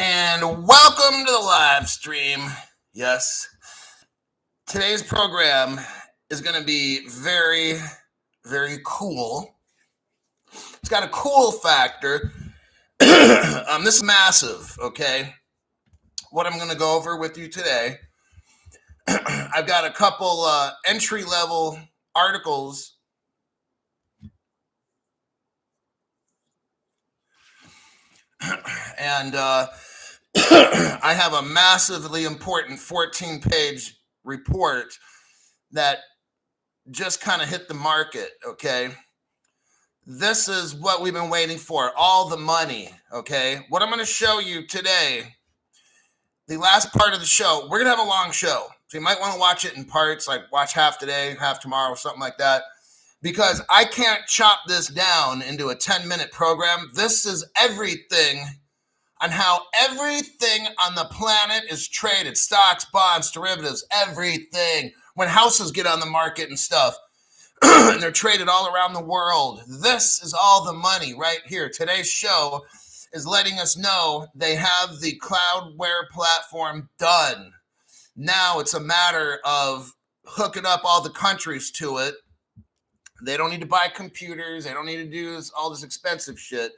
And welcome to the live stream. Yes, today's program is going to be very, very cool. It's got a cool factor. This is massive, okay? What I'm going to go over with you today, I've got a couple entry-level articles. And I have a massively important 14-page report that just kind of hit the market, okay? This is what we've been waiting for, all the money, okay? What I'm going to show you today, the last part of the show, we're going to have a long show. So you might want to watch it in parts, like watch half today, half tomorrow, something like that, because I can't chop this down into a 10-minute program. This is everything on how everything on the planet is traded, stocks, bonds, derivatives, everything. When houses get on the market and stuff, and they're traded all around the world. This is all the money right here. Today's show is letting us know they have the Cloudware platform done. Now it's a matter of hooking up all the countries to it. They don't need to buy computers. They don't need to do all this expensive shit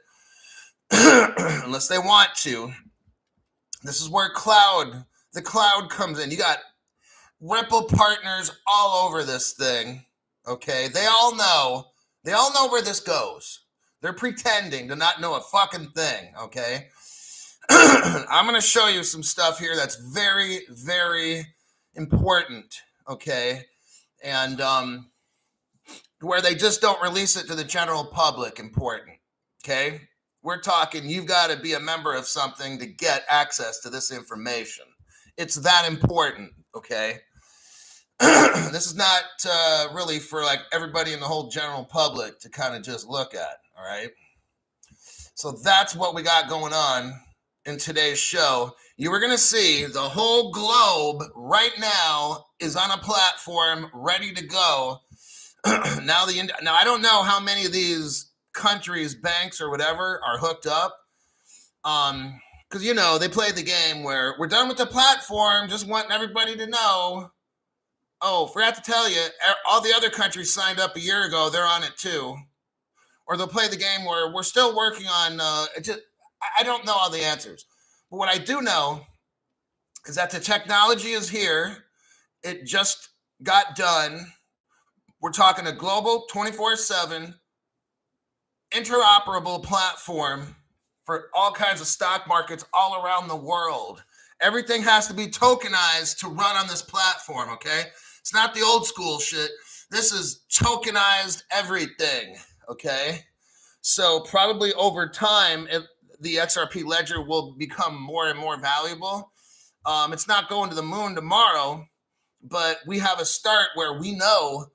unless they want to. This is where the cloud comes in. You got Ripple partners all over this thing. Okay, they all know where this goes. They're pretending to not know a fucking thing, okay? I'm going to show you some stuff here that's very, very important, okay? And where they just don't release it to the general public, important, okay? We're talking you've got to be a member of something to get access to this information. It's that important, okay? This is not really for like everybody in the whole general public to kind of just look at, all right? So that's what we got going on in today's show. You were going to see the whole globe right now is on a platform ready to go. Now I don't know how many of these countries, banks or whatever are hooked up. Because, you know, they play the game where we're done with the platform, just wanting everybody to know. Oh, forgot to tell you, all the other countries signed up a year ago. They're on it too. Or they'll play the game where we're still working on, I don't know all the answers. But what I do know is that the technology is here. It just got done. We're talking a global 24/7 interoperable platform for all kinds of stock markets all around the world. Everything has to be tokenized to run on this platform, okay? It's not the old school shit. This is tokenized everything, okay? So probably over time, the XRP ledger will become more and more valuable. It's not going to the moon tomorrow, but we have a start where we know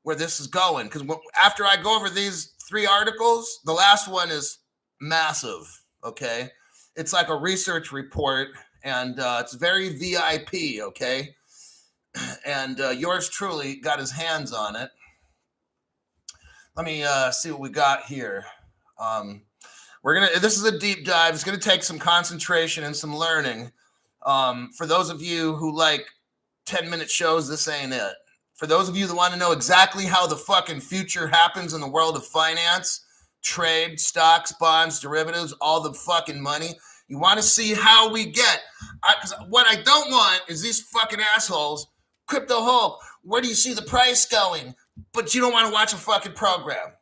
where this is going. Because after I go over these 3 articles, the last one is massive, okay? It's like a research report, and it's very VIP, okay? And yours truly got his hands on it. Let me see what we got here. This is a deep dive. It's gonna take some concentration and some learning. For those of you who like 10-minute shows, this ain't it. For those of you that want to know exactly how the fucking future happens in the world of finance, trade, stocks, bonds, derivatives, all the fucking money, you want to see how we get. Because what I don't want is these fucking assholes, Crypto Hulk, where do you see the price going? But you don't want to watch a fucking program.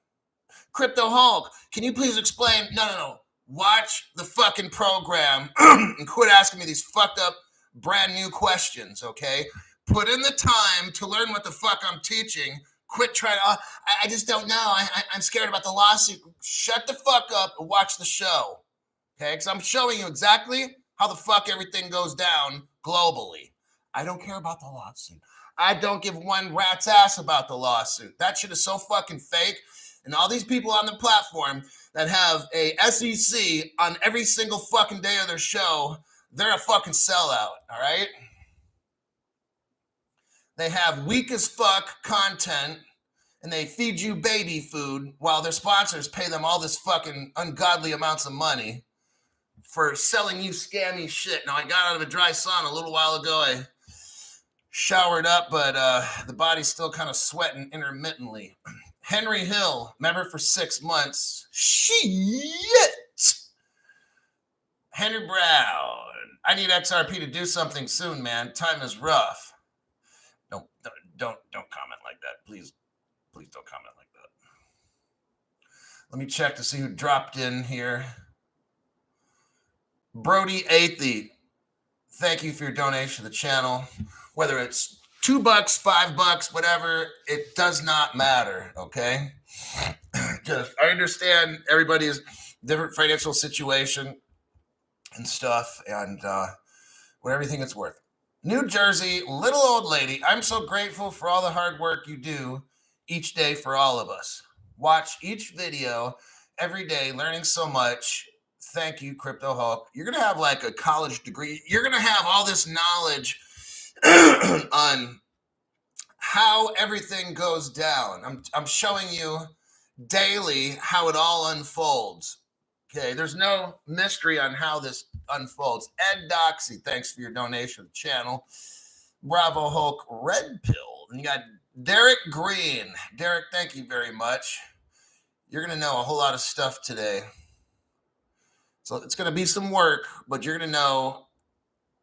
Crypto Hulk, can you please explain? No. Watch the fucking program and quit asking me these fucked up brand new questions, okay? Put in the time to learn what the fuck I'm teaching. Quit trying to, I just don't know. I'm scared about the lawsuit. Shut the fuck up and watch the show, okay? Because I'm showing you exactly how the fuck everything goes down globally. I don't care about the lawsuit. I don't give one rat's ass about the lawsuit. That shit is so fucking fake. And all these people on the platform that have a SEC on every single fucking day of their show, they're a fucking sellout, all right? They have weak as fuck content, and they feed you baby food while their sponsors pay them all this fucking ungodly amounts of money. for selling you scammy shit. Now, I got out of a dry sauna a little while ago. I showered up, but the body's still kind of sweating intermittently. Henry Hill, member for 6 months. Shit. Henry Brown, I need XRP to do something soon, man. Time is rough. Don't comment like that, please. Please don't comment like that. Let me check to see who dropped in here. Brody Athey, thank you for your donation to the channel. Whether it's $2, $5, whatever, it does not matter, okay? Just, I understand everybody's different financial situation and stuff, and what everything it's worth. New Jersey, little old lady, I'm so grateful for all the hard work you do each day for all of us. Watch each video every day, learning so much. Thank you, Crypto Hulk. You're going to have like a college degree. You're going to have all this knowledge on how everything goes down. I'm showing you daily how it all unfolds. Okay, there's no mystery on how this unfolds. Ed Doxy, thanks for your donation to the channel. Bravo Hulk Red Pill. And you got Derek Green. Derek, thank you very much. You're going to know a whole lot of stuff today. So it's going to be some work, but you're going to know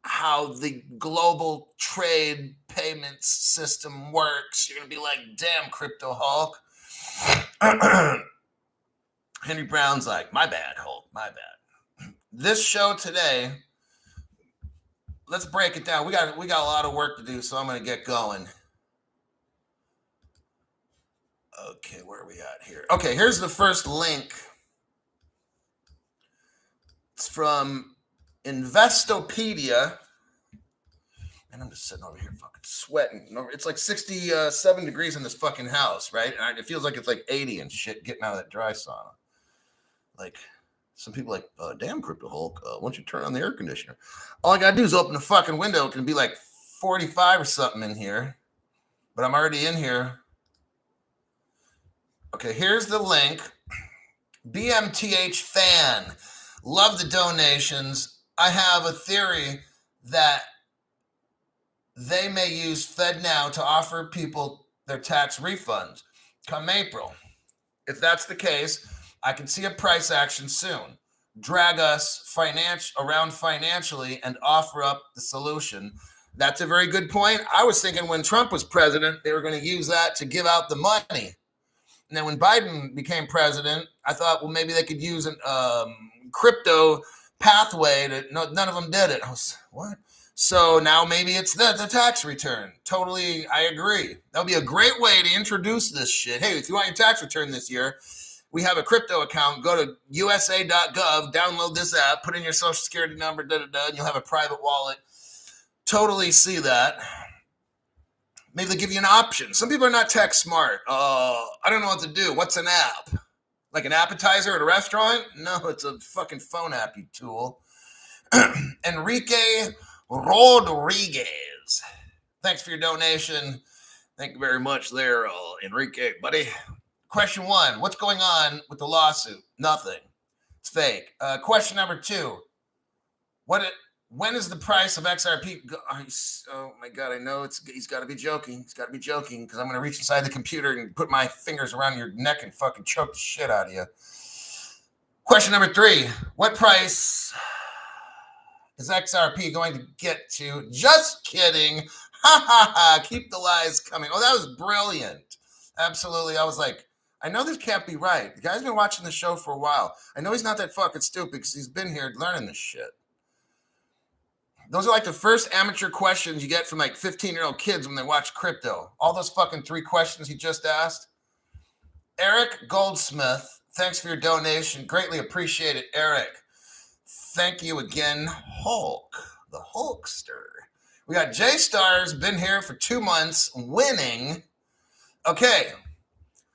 how the global trade payments system works. You're going to be like, damn, Crypto Hulk. Henry Brown's like, my bad, Hulk, my bad. This show today, let's break it down. We got a lot of work to do, so I'm going to get going. Okay, where are we at here? Okay, here's the first link. It's from Investopedia. And I'm just sitting over here fucking sweating. It's like 67 degrees in this fucking house, right? And it feels like it's like 80 and shit getting out of that dry sauna. Like, some people like, damn, Crypto Hulk, why don't you turn on the air conditioner? All I got to do is open the fucking window. It can be like 45 or something in here. But I'm already in here. Okay, here's the link. BMTH fan. Love the donations. I have a theory that they may use FedNow to offer people their tax refunds come April. If that's the case, I can see a price action soon. Drag us around financially and offer up the solution. That's a very good point. I was thinking when Trump was president, they were going to use that to give out the money. And then when Biden became president, I thought, well, maybe they could use a crypto pathway. None of them did it. I was, what? So now maybe it's the tax return. Totally, I agree. That would be a great way to introduce this shit. Hey, if you want your tax return this year, we have a crypto account. Go to usa.gov, download this app, put in your social security number, and you'll have a private wallet. Totally see that. Maybe they give you an option. Some people are not tech smart. I don't know what to do. What's an app? Like an appetizer at a restaurant? No, it's a fucking phone app, you tool. Enrique Rodriguez. Thanks for your donation. Thank you very much there, Enrique, buddy. Question 1, what's going on with the lawsuit? Nothing. It's fake. Question number 2, when is the price of XRP? Oh my God, I know he's got to be joking. He's got to be joking because I'm going to reach inside the computer and put my fingers around your neck and fucking choke the shit out of you. Question number 3, what price is XRP going to get to? Just kidding. Ha ha ha. Keep the lies coming. Oh, that was brilliant. Absolutely. I was like, I know this can't be right. The guy's been watching the show for a while. I know he's not that fucking stupid because he's been here learning this shit. Those are like the first amateur questions you get from like 15-year-old kids when they watch crypto. All those fucking 3 questions he just asked. Eric Goldsmith, thanks for your donation. Greatly appreciate it, Eric. Thank you again, Hulk, the Hulkster. We got J-Stars, been here for 2 months, winning. Okay,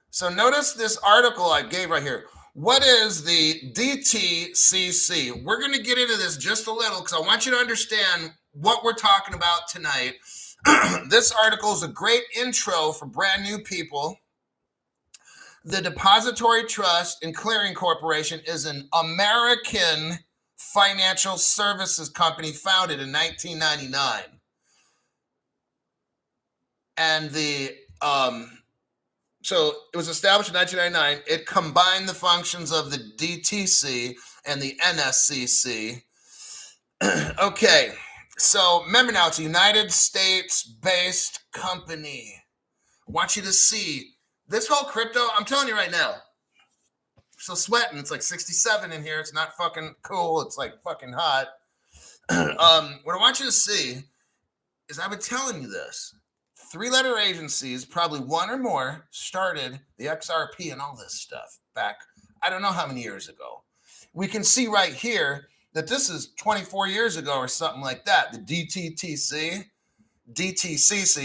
so notice this article I gave right here. What is the DTCC? We're going to get into this just a little because I want you to understand what we're talking about tonight. This article is a great intro for brand new people. The Depository Trust and Clearing Corporation is an American financial services company founded in 1999. And so it was established in 1999. It combined the functions of the DTC and the NSCC. Okay, so remember now, it's a United States-based company. I want you to see this whole crypto. I'm telling you right now, I'm still sweating. It's like 67 in here. It's not fucking cool. It's like fucking hot. What I want you to see is I've been telling you this. 3-letter agencies, probably one or more, started the XRP and all this stuff back, I don't know how many years ago. We can see right here that this is 24 years ago or something like that. The DTCC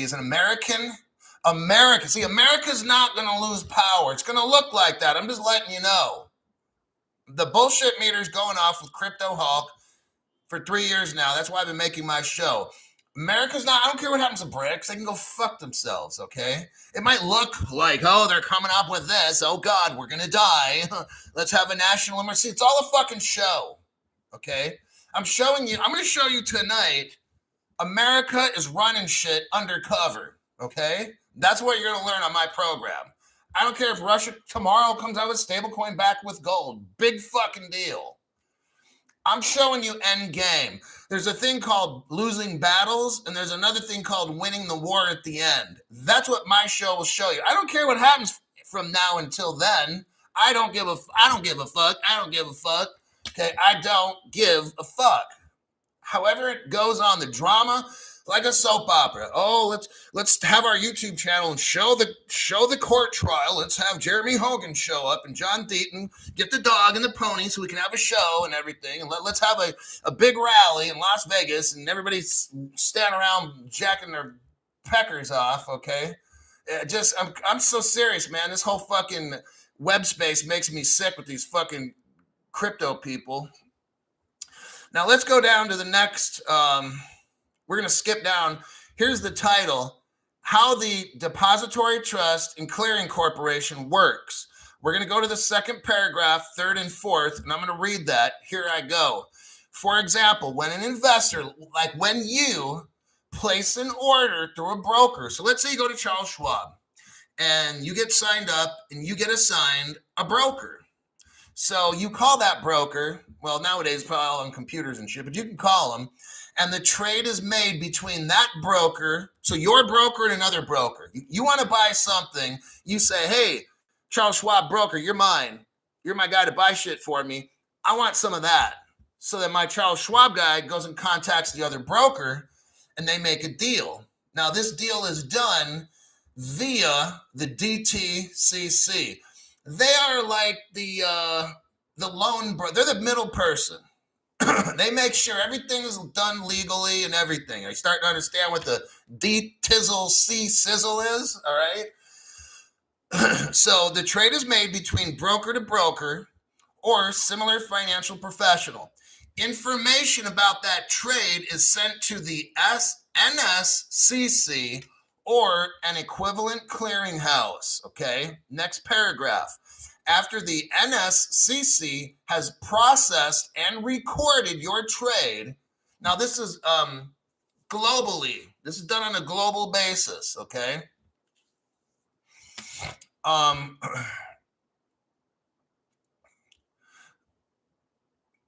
is an America. See, America's not going to lose power. It's going to look like that. I'm just letting you know. The bullshit meter's going off with Crypto Hulk for 3 years now. That's why I've been making my show. America's not, I don't care what happens to BRICS. They can go fuck themselves, okay? It might look like, oh, they're coming up with this. Oh, God, we're going to die. Let's have a national emergency. It's all a fucking show, okay? I'm going to show you tonight, America is running shit undercover, okay? That's what you're going to learn on my program. I don't care if Russia tomorrow comes out with stablecoin backed with gold. Big fucking deal. I'm showing you end game. There's a thing called losing battles, and there's another thing called winning the war at the end. That's what my show will show you. I don't care what happens from now until then. I don't give a fuck. Okay, I don't give a fuck. However it goes on, the drama, like a soap opera. Oh, let's have our YouTube channel and show the court trial. Let's have Jeremy Hogan show up and John Deaton get the dog and the pony so we can have a show and everything. And let's have a big rally in Las Vegas and everybody stand around jacking their peckers off. Okay, I'm so serious, man. This whole fucking web space makes me sick with these fucking crypto people. Now let's go down to the next. We're going to skip down. Here's the title, How the Depository Trust and Clearing Corporation Works. We're going to go to the second paragraph, third and fourth, and I'm going to read that. Here I go. For example, when an investor, like when you place an order through a broker. So let's say you go to Charles Schwab and you get signed up and you get assigned a broker. So you call that broker. Well, nowadays probably all on computers and shit, but you can call them. And the trade is made between that broker, so your broker and another broker. You want to buy something, you say, hey, Charles Schwab broker, you're mine. You're my guy to buy shit for me. I want some of that. So then my Charles Schwab guy goes and contacts the other broker, and they make a deal. Now, this deal is done via the DTCC. They are like the loan broker. They're the middle person. They make sure everything is done legally and everything. Are you starting to understand what the DTCC sizzle is? All right. So the trade is made between broker to broker or similar financial professional. Information about that trade is sent to the NSCC or an equivalent clearinghouse. Okay. Next paragraph. After the NSCC has processed and recorded your trade, now this is globally. This is done on a global basis, okay?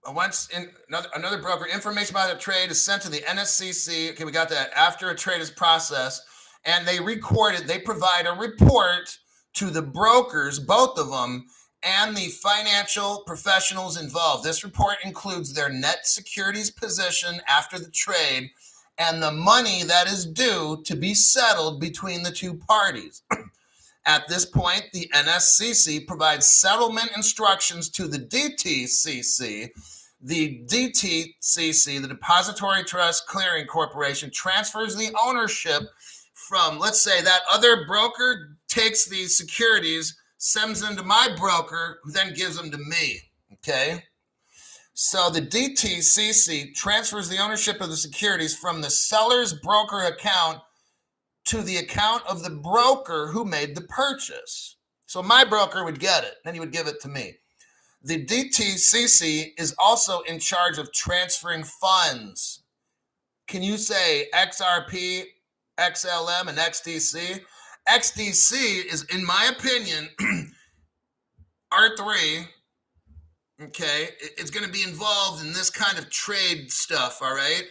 Once in another broker, information about a trade is sent to the NSCC. Okay, we got that. After a trade is processed, and they provide a report to the brokers, both of them, and the financial professionals involved. This report includes their net securities position after the trade and the money that is due to be settled between the two parties. At this point, the NSCC provides settlement instructions to the DTCC. The DTCC, the Depository Trust Clearing Corporation, transfers the ownership from, let's say, that other broker takes these securities, sends them to my broker, who then gives them to me, okay? So the DTCC transfers the ownership of the securities from the seller's broker account to the account of the broker who made the purchase. So my broker would get it, then he would give it to me. The DTCC is also in charge of transferring funds. Can you say XRP, XLM, and XDC? XDC is, in my opinion, R3, okay, it's going to be involved in this kind of trade stuff, all right?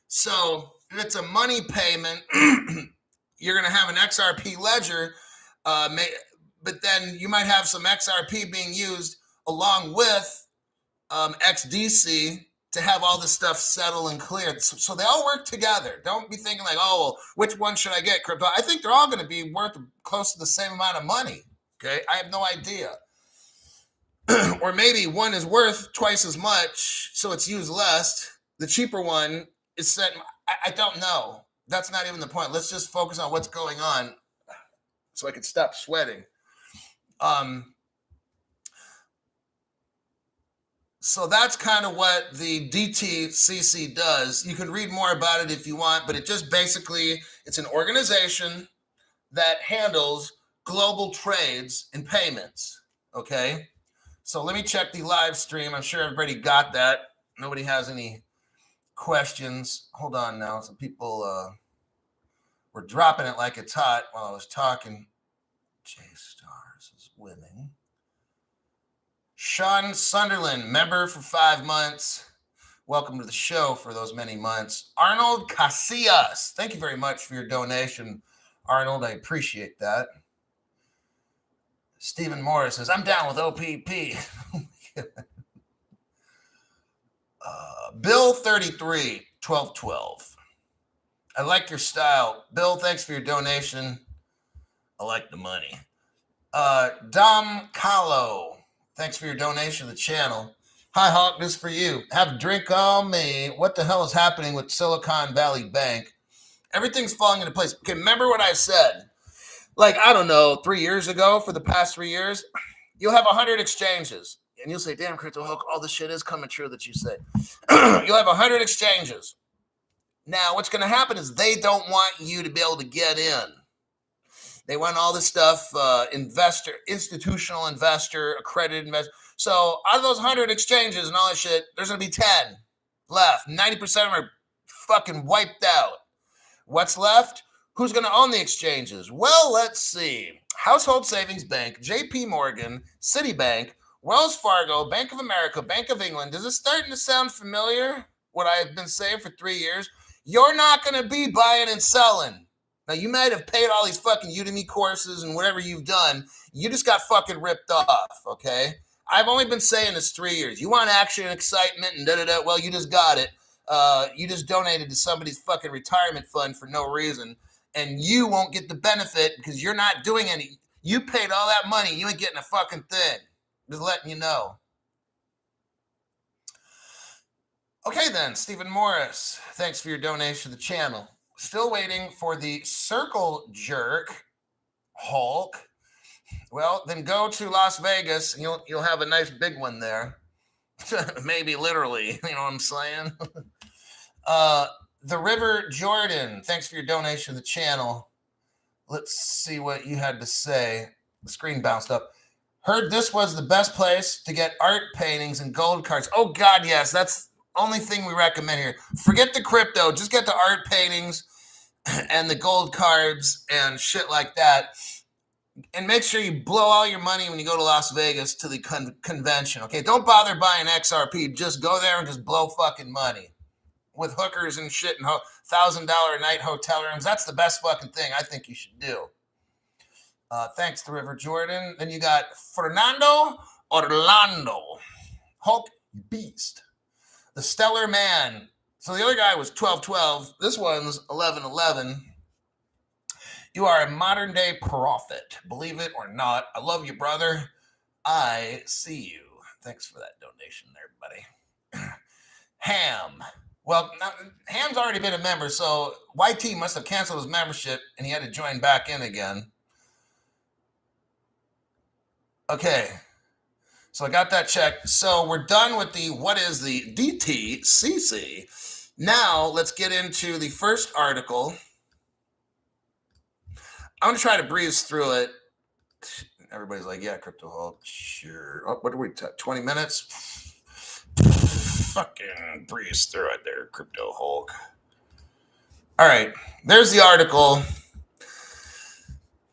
So if it's a money payment, you're going to have an XRP ledger, but then you might have some XRP being used along with XDC to have all this stuff settle and cleared. So they all work together. Don't be thinking like, oh, well, which one should I get, crypto? I think they're all going to be worth close to the same amount of money, okay? I have no idea. Or maybe one is worth twice as much, so it's used less. The cheaper one is set. I don't know. That's not even the point. Let's just focus on what's going on so I can stop sweating. So that's kind of what the DTCC does. You can read more about it if you want, but it just basically, it's an organization that handles global trades and payments, okay? So let me check the live stream. I'm sure everybody got that. Nobody has any questions. Hold on now. Some people were dropping it like it's hot while I was talking. J-Stars is winning. Sean Sunderland, member for 5 months. Welcome to the show for those many months. Arnold Casillas, thank you very much for your donation, Arnold. I appreciate that. Stephen Morris says, I'm down with OPP. Bill 33, 1212. I like your style. Bill, thanks for your donation. I like the money. Dom Kahlo, thanks for your donation to the channel. Hi, Hawk, this is for you. Have a drink on me. What the hell is happening with Silicon Valley Bank? Everything's falling into place. Okay, remember what I said? Like, I don't know, 3 years ago, for the past 3 years, you'll have 100 exchanges. And you'll say, damn, Crypto Hulk, all this shit is coming true that you say. You'll have 100 exchanges. Now, what's going to happen is they don't want you to be able to get in. They want all this stuff, institutional investor, accredited investor. So out of those 100 exchanges and all that shit, there's going to be 10 left. 90% of them are fucking wiped out. What's left? Who's going to own the exchanges? Well, let's see. Household Savings Bank, JP Morgan, Citibank, Wells Fargo, Bank of America, Bank of England. Is it starting to sound familiar, what I've been saying for 3 years? You're not going to be buying and selling. Now, you might have paid all these fucking Udemy courses and whatever you've done. You just got fucking ripped off, okay? I've only been saying this 3 years. You want action and excitement and da-da-da. Well, you just got it. You just donated to somebody's fucking retirement fund for no reason. And you won't get the benefit because you're not doing any. You paid all that money. You ain't getting a fucking thing. Just letting you know. Okay then, Stephen Morris. Thanks for your donation to the channel. Still waiting for the circle jerk, Hulk. Well, then go to Las Vegas and you'll have a nice big one there. Maybe literally, you know what I'm saying? The River Jordan, thanks for your donation to the channel. Let's see what you had to say. The screen bounced up. Heard this was the best place to get art paintings and gold cards. Oh, God, yes. That's the only thing we recommend here. Forget the crypto. Just get the art paintings and the gold cards and shit like that. And make sure you blow all your money when you go to Las Vegas to the convention, okay? Don't bother buying XRP. Just go there and just blow fucking money. With hookers and shit and $1,000 a night hotel rooms. That's the best fucking thing I think you should do. Thanks to River Jordan. Then you got Fernando Orlando. Hulk Beast. The Stellar Man. So the other guy was 1212. This one's 1111. You are a modern day prophet. Believe it or not. I love you, brother. I see you. Thanks for that donation there, buddy. Ham. Well, Ham's already been a member, so YT must have canceled his membership and he had to join back in again. Okay, so I got that checked. So we're done with what is the DTCC. Now let's get into the first article. I'm going to try to breeze through it. Everybody's like, yeah, Crypto Hulk, sure. Oh, what are we, 20 minutes? Fucking breeze through it there, Crypto Hulk. All right, there's the article.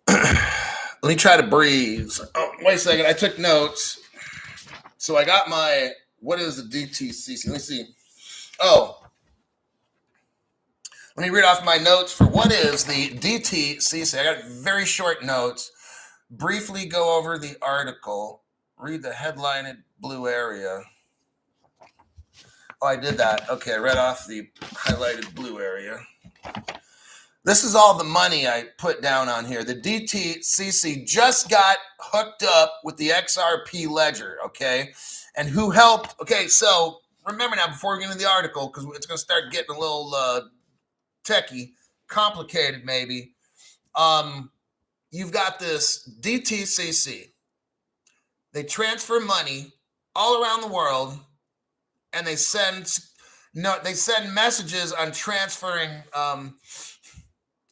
Let me try to breathe. Oh, wait a second, I took notes. So I got my, what is the DTCC? Let me see. Oh, let me read off my notes for what is the DTCC. I got very short notes. Briefly go over the article. Read the headline in blue area. Oh, I did that. Okay, I read off the highlighted blue area. This is all the money I put down on here. The DTCC just got hooked up with the XRP ledger, okay? And who helped? Okay, so remember now, before we get into the article, because it's going to start getting a little techie, complicated maybe. You've got this DTCC. They transfer money all around the world, and they send messages on transferring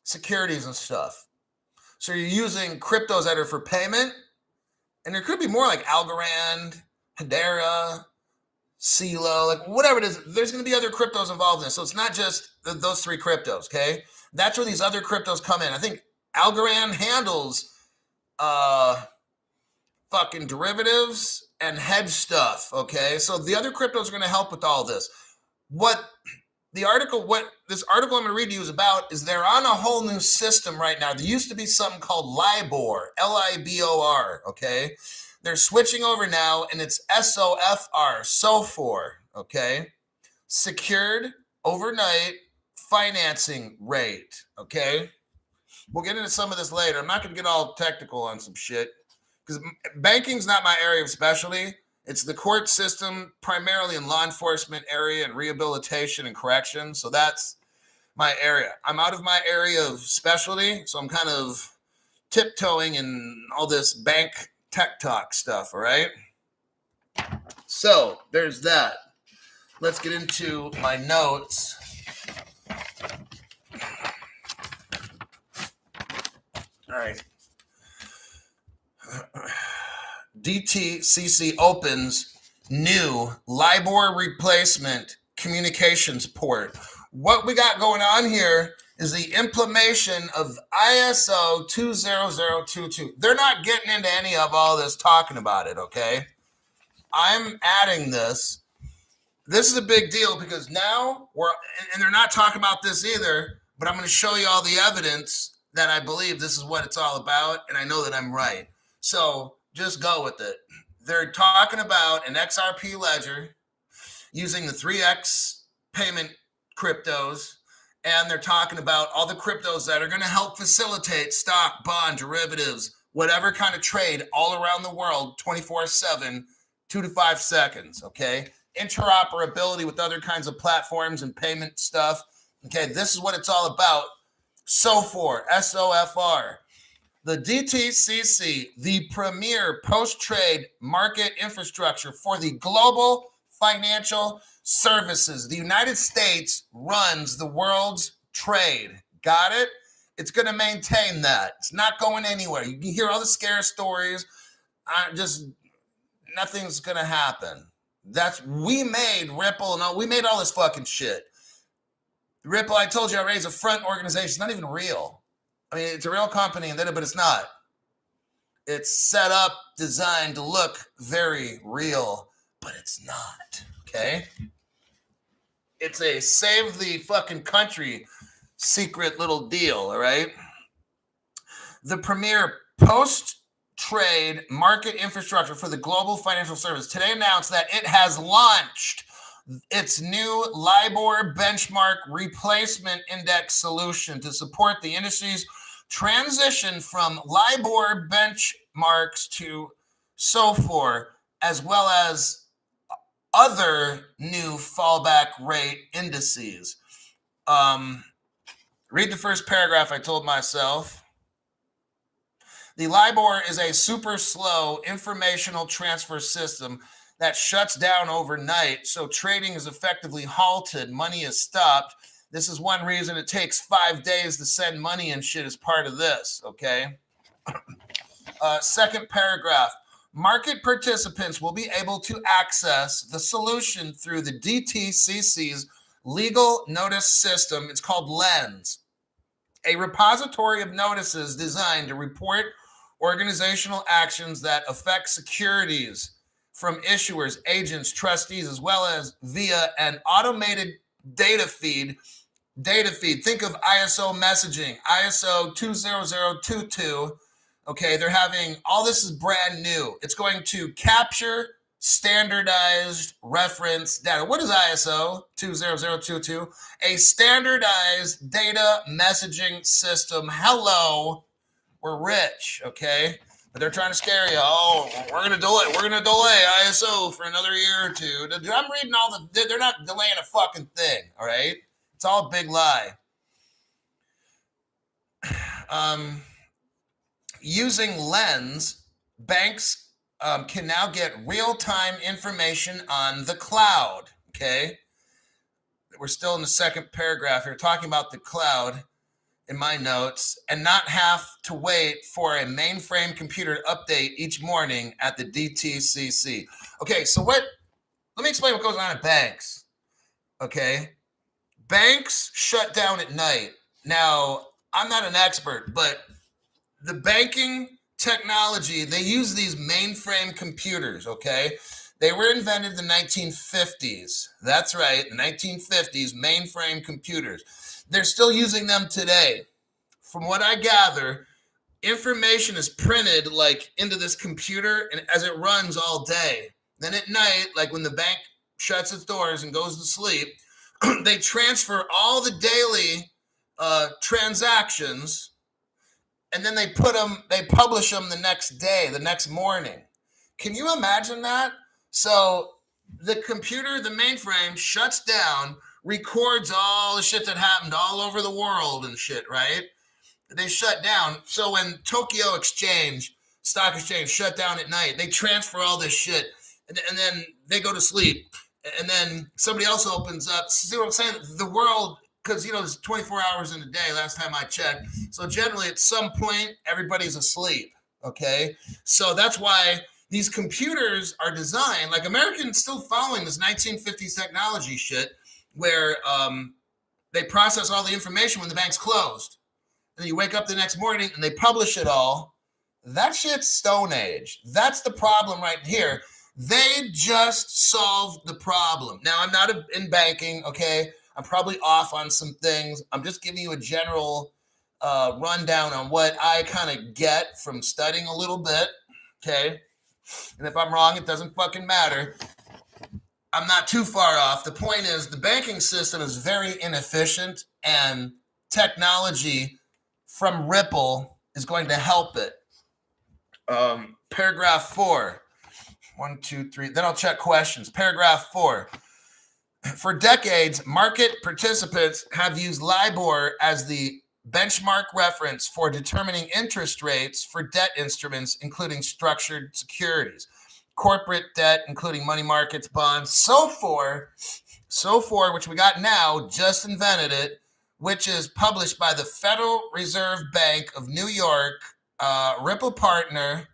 securities and stuff. So you're using cryptos that are for payment, and there could be more like Algorand, Hedera, CeeLo, like whatever it is. There's going to be other cryptos involved in this. So it's not just those three cryptos, okay? That's where these other cryptos come in. I think Algorand handles fucking derivatives and hedge stuff, okay? So the other cryptos are going to help with all this. What this article I'm going to read to you is about is they're on a whole new system right now. There used to be something called Libor, Libor, okay? They're switching over now, and it's SOFR, okay? Secured Overnight Financing Rate, okay? We'll get into some of this later. I'm not going to get all technical on some shit because banking's not my area of specialty. It's the court system, primarily in law enforcement area and rehabilitation and correction. So that's my area. I'm out of my area of specialty, so I'm kind of tiptoeing in all this bank tech talk stuff, all right? So there's that. Let's get into my notes. All right. DTCC opens new Libor replacement communications port. What we got going on here is the implementation of ISO 20022. They're not getting into any of all this talking about it, okay? I'm adding this. This is a big deal because now and they're not talking about this either, but I'm going to show you all the evidence that I believe this is what it's all about, and I know that I'm right. So just go with it. They're talking about an XRP ledger using the 3x payment cryptos, and they're talking about all the cryptos that are going to help facilitate stock, bond, derivatives, whatever kind of trade all around the world, 24/7, 2 to 5 seconds, okay? Interoperability with other kinds of platforms and payment stuff. Okay, this is what it's all about. SOFR, SOFR. The DTCC, the premier post-trade market infrastructure for the global financial services. The United States runs the world's trade. Got it? It's going to maintain that. It's not going anywhere. You can hear all the scare stories. Nothing's going to happen. We made Ripple and we made all this fucking shit. Ripple, I told you already, is a front organization. It's not even real. I mean, it's a real company, but it's not. It's set up, designed to look very real, but it's not, okay? It's a save the fucking country secret little deal, all right? The premier post-trade market infrastructure for the global financial service today announced that it has launched its new Libor benchmark replacement index solution to support the industry's transition from Libor benchmarks to SOFR, as well as other new fallback rate indices. Read the first paragraph I told myself. The Libor is a super slow informational transfer system that shuts down overnight, so trading is effectively halted, money is stopped. This is one reason it takes 5 days to send money and shit as part of this, okay? Second paragraph. Market participants will be able to access the solution through the DTCC's legal notice system. It's called LENS, a repository of notices designed to report organizational actions that affect securities from issuers, agents, trustees, as well as via an automated data feed. Think of ISO messaging, ISO 20022. Okay, they're having, all this is brand new. It's going to capture standardized reference data. What is ISO 20022? A standardized data messaging system. Hello, we're rich, okay? But they're trying to scare you. Oh, we're gonna delay ISO for another year or two. I'm reading they're not delaying a fucking thing, all right? It's all a big lie. Using LENS, banks can now get real-time information on the cloud, okay? We're still in the second paragraph here, talking about the cloud in my notes, and not have to wait for a mainframe computer to update each morning at the DTCC. Okay, so let me explain what goes on at banks, okay? Banks shut down at night. Now, I'm not an expert, but the banking technology, they use these mainframe computers, okay? They were invented in the 1950s. That's right, the 1950s, mainframe computers. They're still using them today. From what I gather, information is printed like into this computer and as it runs all day. Then at night, like when the bank shuts its doors and goes to sleep, they transfer all the daily transactions, and then they publish them the next day, the next morning. Can you imagine that? So the computer, the mainframe, shuts down, records all the shit that happened all over the world and shit, right? They shut down. So when Tokyo Stock Exchange shut down at night, they transfer all this shit, and then they go to sleep, and then somebody else opens up. See what I'm saying? The world, because, there's 24 hours in a day, last time I checked. So generally, at some point, everybody's asleep, okay? So that's why these computers are designed, like Americans still following this 1950s technology shit, where they process all the information when the bank's closed. And you wake up the next morning and they publish it all. That shit's Stone Age. That's the problem right here. They just solved the problem. Now, I'm not in banking, okay? I'm probably off on some things. I'm just giving you a general rundown on what I kind of get from studying a little bit, okay? And if I'm wrong, it doesn't fucking matter. I'm not too far off. The point is, the banking system is very inefficient, and technology from Ripple is going to help it. Paragraph 4. 1, 2, 3. Then I'll check questions. Paragraph 4. For decades, market participants have used Libor as the benchmark reference for determining interest rates for debt instruments, including structured securities, corporate debt, including money markets, bonds. SOFR, which we got now, just invented it, which is published by the Federal Reserve Bank of New York. Ripple Partner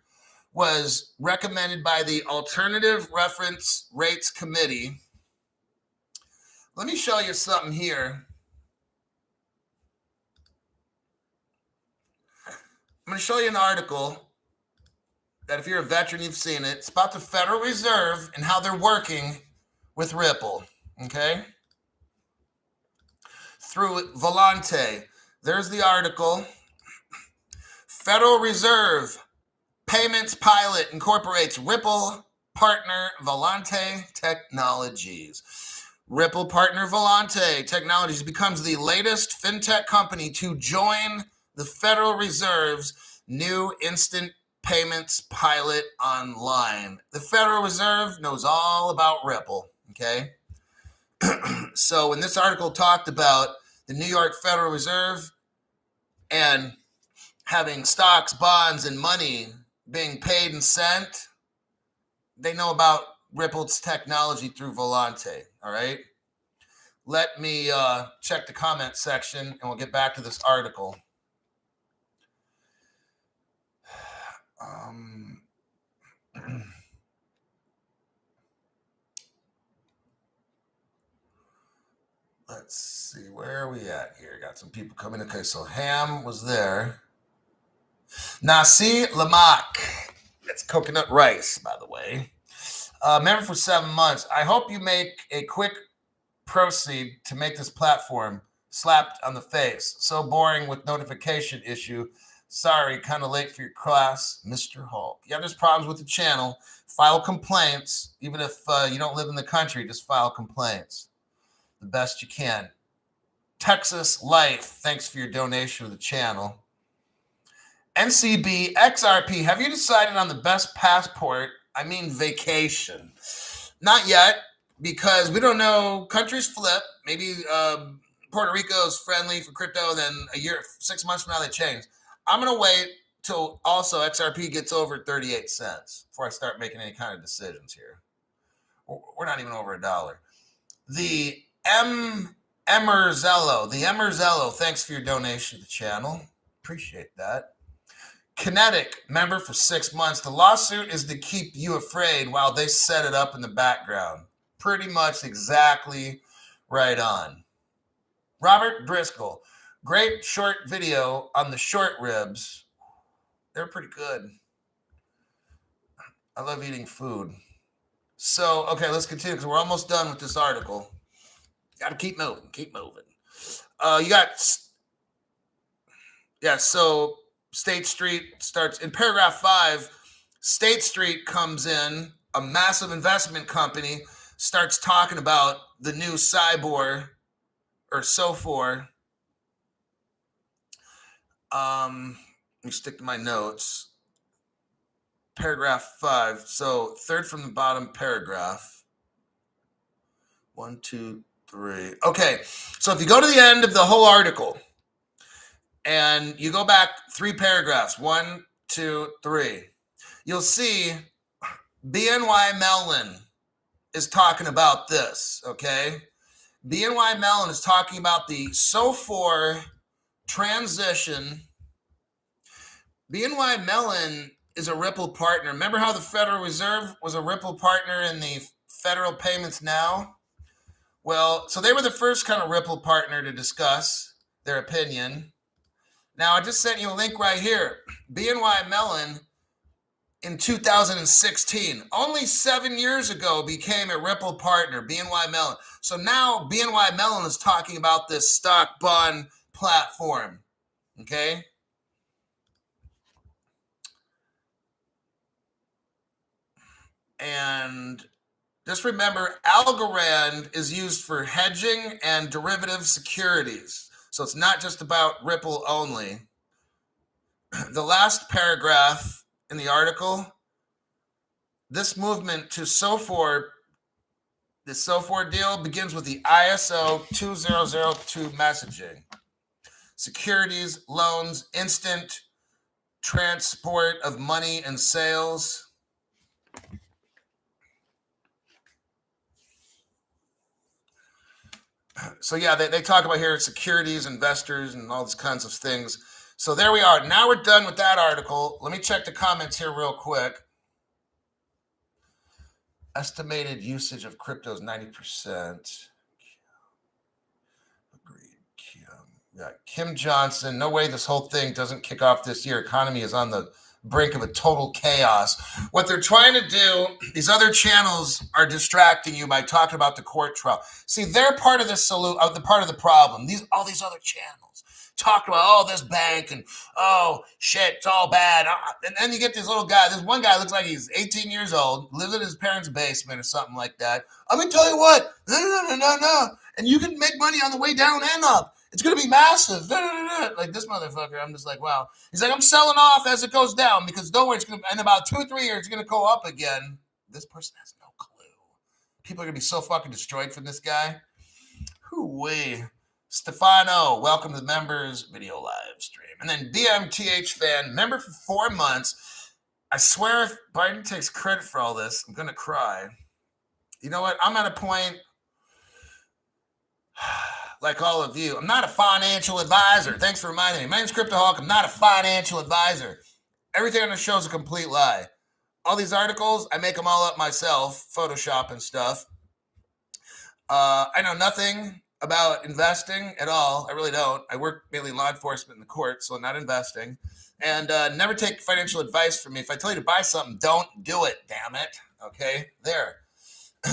was recommended by the Alternative Reference Rates Committee. Let me show you something here. I'm going to show you an article that, if you're a veteran, you've seen it. It's about the Federal Reserve and how they're working with Ripple, okay? Through Volante. There's the article. Federal Reserve Payments Pilot incorporates Ripple Partner Volante Technologies. Ripple Partner Volante Technologies becomes the latest fintech company to join the Federal Reserve's new instant payments pilot online. The Federal Reserve knows all about Ripple, okay? So when this article talked about the New York Federal Reserve and having stocks, bonds, and money being paid and sent, they know about Ripple's technology through Volante, all right? Let me check the comment section, and we'll get back to this article. Let's see, where are we at here? Got some people coming. Okay, so Ham was there. Nasi Lemak. That's coconut rice, by the way. Member for 7 months. I hope you make a quick proceed to make this platform slapped on the face. So boring with notification issue. Sorry, kind of late for your class, Mr. Hulk. Yeah, there's problems with the channel. File complaints. Even if you don't live in the country, just file complaints the best you can. Texas Life, thanks for your donation to the channel. NCB XRP, have you decided on the best passport? I mean vacation. Not yet, because we don't know. Countries flip. Maybe Puerto Rico is friendly for crypto, then a year, 6 months from now they change. I'm going to wait till also XRP gets over 38 cents before I start making any kind of decisions here. We're not even over $1. The Emerzello, thanks for your donation to the channel. Appreciate that. Kinetic, member for 6 months. The lawsuit is to keep you afraid while they set it up in the background. Pretty much exactly right on. Robert Driscoll, great short video on the short ribs. They're pretty good. I love eating food. So, okay, let's continue because we're almost done with this article. Got to keep moving. You got, so State Street starts in paragraph 5. State Street comes in, a massive investment company, starts talking about the new SIBOR or SOFR. Let me stick to my notes. Paragraph 5. So third from the bottom paragraph. 1, 2, 3. Okay, so if you go to the end of the whole article and you go back 3 paragraphs, 1, 2, 3, you'll see BNY Mellon is talking about this, okay? BNY Mellon is talking about the SOFR transition. BNY Mellon is a Ripple partner. Remember how the Federal Reserve was a Ripple partner in the Federal Payments Now? Well, so they were the first kind of Ripple partner to discuss their opinion. Now, I just sent you a link right here. BNY Mellon in 2016, only 7 years ago, became a Ripple partner, BNY Mellon. So now BNY Mellon is talking about this stock bond platform, okay? And just remember, Algorand is used for hedging and derivative securities. So it's not just about Ripple only. The last paragraph in the article, this movement to SOFR, the SOFR deal begins with the ISO 2002 messaging. Securities, loans, instant transport of money and sales. So yeah, they talk about here securities, investors, and all these kinds of things. So there we are. Now we're done with that article. Let me check the comments here real quick. Estimated usage of crypto is 90%. Agreed. Yeah, Kim Johnson. No way this whole thing doesn't kick off this year. Economy is on the brink of a total chaos. What they're trying to do, these other channels are distracting you by talking about the court trial. See, they're part of the part of the problem. All these other channels talk about, this bank and shit, it's all bad. And then you get this little guy. This one guy looks like he's 18 years old, lives in his parents' basement or something like that. I'm gonna tell you what, no. And you can make money on the way down and up. It's going to be massive. Like this motherfucker, I'm just like, wow. He's like, I'm selling off as it goes down because don't worry, in about 2 or 3 years, it's going to go up again. This person has no clue. People are going to be so fucking destroyed from this guy. Hoo-wee. Stefano, welcome to the members video live stream. And then BMTH fan, member for 4 months. I swear if Biden takes credit for all this, I'm going to cry. You know what? I'm at a point... like all of you, I'm not a financial advisor. Thanks for reminding me. My name's Crypto Hawk. I'm not a financial advisor. Everything on the show is a complete lie. All these articles, I make them all up myself, Photoshop and stuff. I know nothing about investing at all. I really don't. I work mainly in law enforcement in the court, so I'm not investing. And never take financial advice from me. If I tell you to buy something, don't do it, damn it. Okay, there.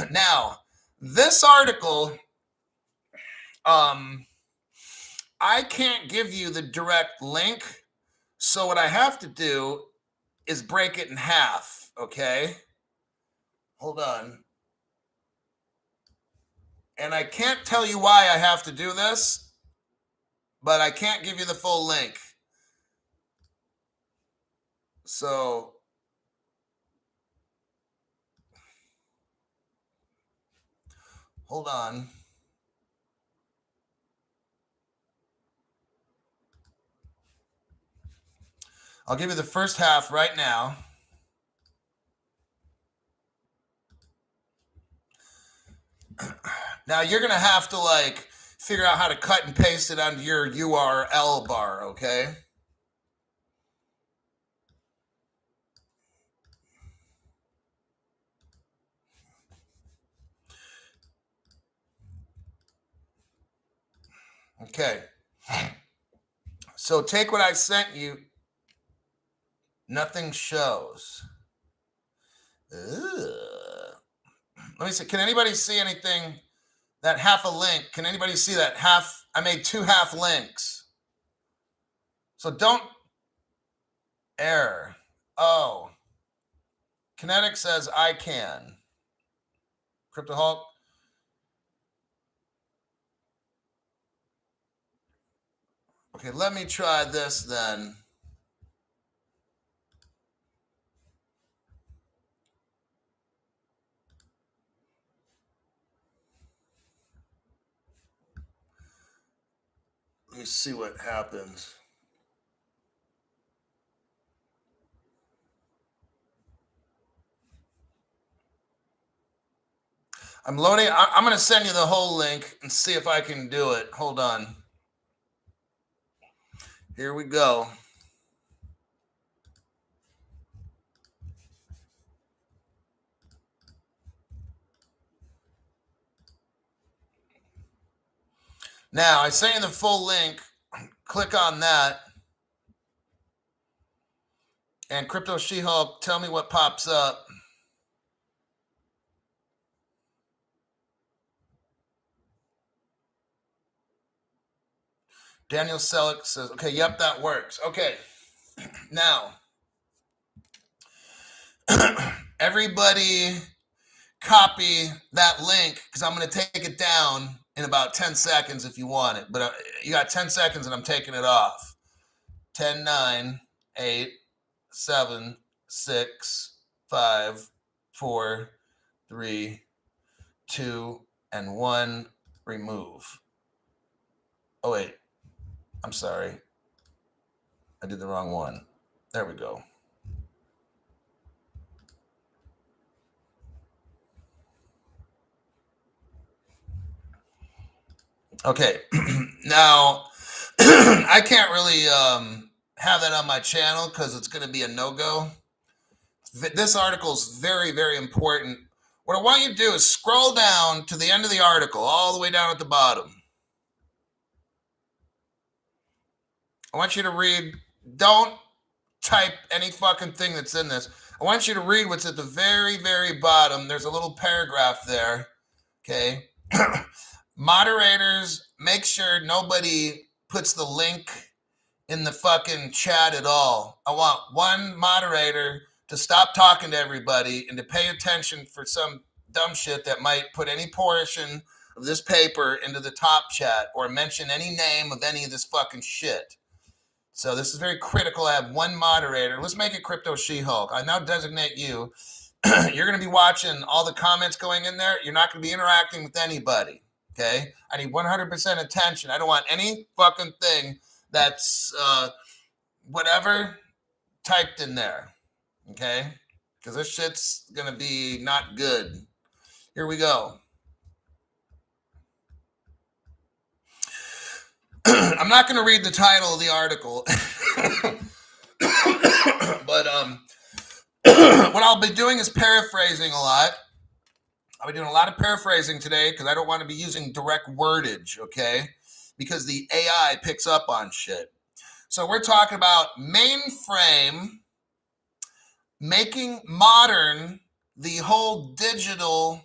Now, this article, I can't give you the direct link. So what I have to do is break it in half, okay? Hold on. And I can't tell you why I have to do this, but I can't give you the full link. So hold on. I'll give you the first half right now. Now you're going to have to like figure out how to cut and paste it onto your URL bar, okay? Okay. So take what I sent you. Nothing shows. Ugh. Let me see. Can anybody see anything? That half a link. Can anybody see that half? I made 2 half links. So don't error. Oh. Kinetic says I can. Crypto Hulk. Okay, let me try this then. Let me see what happens. I'm loading. I'm going to send you the whole link and see if I can do it. Hold on. Here we go. Now, I sent you the full link. Click on that. And Crypto She-Hulk, tell me what pops up. Daniel Selleck says, okay, yep, that works. Okay. Now, everybody copy that link because I'm going to take it down in about 10 seconds if you want it. But you got 10 seconds and I'm taking it off. 10, 9, 8, 7, 6, 5, 4, 3, 2, and 1. Remove. Oh, wait. I'm sorry. I did the wrong one. There we go. Okay. Now, I can't really have that on my channel because it's going to be a no-go. This article is very, very important. What I want you to do is scroll down to the end of the article, all the way down at the bottom. I want you to read, don't type any fucking thing that's in this. I want you to read what's at the very, very bottom. There's a little paragraph there, okay? Moderators, make sure nobody puts the link in the fucking chat at all. I want one moderator to stop talking to everybody and to pay attention for some dumb shit that might put any portion of this paper into the top chat or mention any name of any of this fucking shit. So this is very critical. I have one moderator. Let's make it Crypto She-Hulk. I now designate you. You're going to be watching all the comments going in there. You're not going to be interacting with anybody. Okay? I need 100% attention. I don't want any fucking thing that's whatever typed in there. Okay? Because this shit's going to be not good. Here we go. I'm not going to read the title of the article, But what I'll be doing is paraphrasing a lot. I'll be doing a lot of paraphrasing today because I don't want to be using direct wordage, okay? Because the AI picks up on shit. So we're talking about mainframe making modern the whole digital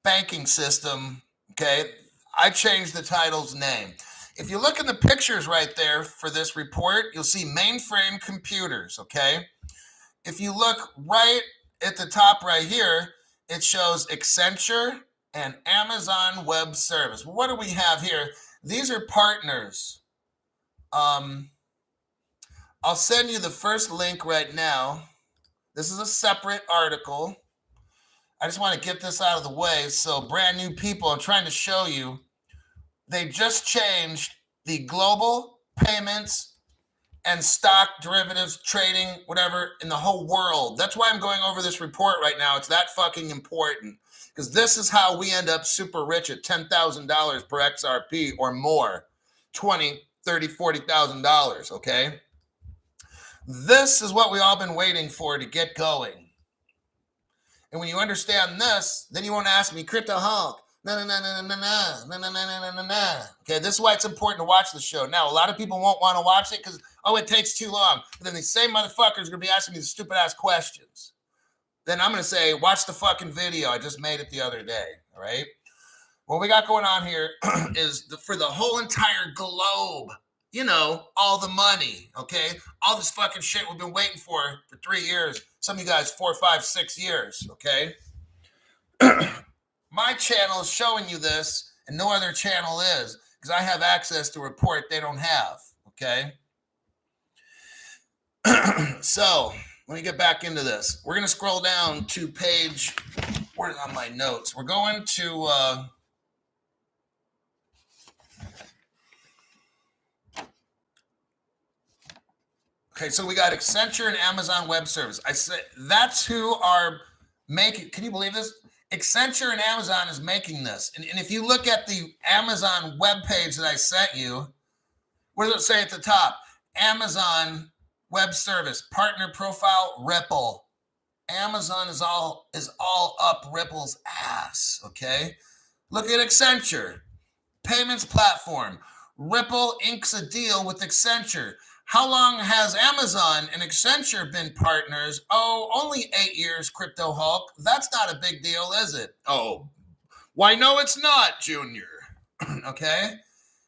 banking system, okay? I changed the title's name. If you look in the pictures right there for this report, you'll see mainframe computers, okay? If you look right at the top right here, it shows Accenture and Amazon Web Service. What do we have here? These are partners. I'll send you the first link right now. This is a separate article. I just want to get this out of the way. So brand new people, I'm trying to show you, they just changed the global payments and stock derivatives trading, whatever, in the whole world. That's why I'm going over this report right now. It's that fucking important because this is how we end up super rich at $10,000 per XRP or more, $20,000, $30,000, $40,000, okay? This is what we all been waiting for to get going. And when you understand this, then you won't ask me, Crypto Hulk, okay, this is why it's important to watch the show. Now, a lot of people won't want to watch it because, it takes too long. But then these same motherfuckers are going to be asking me the stupid-ass questions. Then I'm going to say, watch the fucking video. I just made it the other day, all right? What we got going on here is for the whole entire globe, all the money, okay? All this fucking shit we've been waiting for 3 years. Some of you guys 4, 5, 6 years, okay? My channel is showing you this, and no other channel is, because I have access to a report they don't have, okay? So, let me get back into this. We're going to scroll down to page, where's on my notes? We're going to, okay, so we got Accenture and Amazon Web Service. I said that's who are making, can you believe this? Accenture and Amazon is making this. And if you look at the Amazon web page that I sent you, what does it say at the top? Amazon Web Service, partner profile, Ripple. Amazon is all up Ripple's ass, okay? Look at Accenture, payments platform. Ripple inks a deal with Accenture. How long has Amazon and Accenture been partners? Only 8 years, Crypto Hulk. That's not a big deal, is it? Why, no, it's not, Junior. Okay?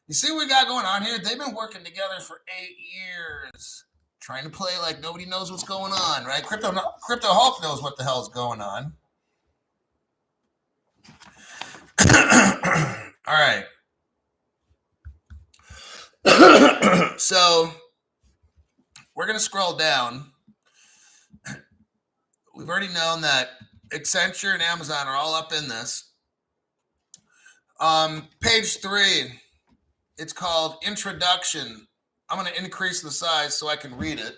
You see what we got going on here? They've been working together for 8 years, trying to play like nobody knows what's going on, right? Crypto Hulk knows what the hell's going on. All right. So we're going to scroll down. We've already known that Accenture and Amazon are all up in this. Page 3, it's called Introduction. I'm going to increase the size so I can read it.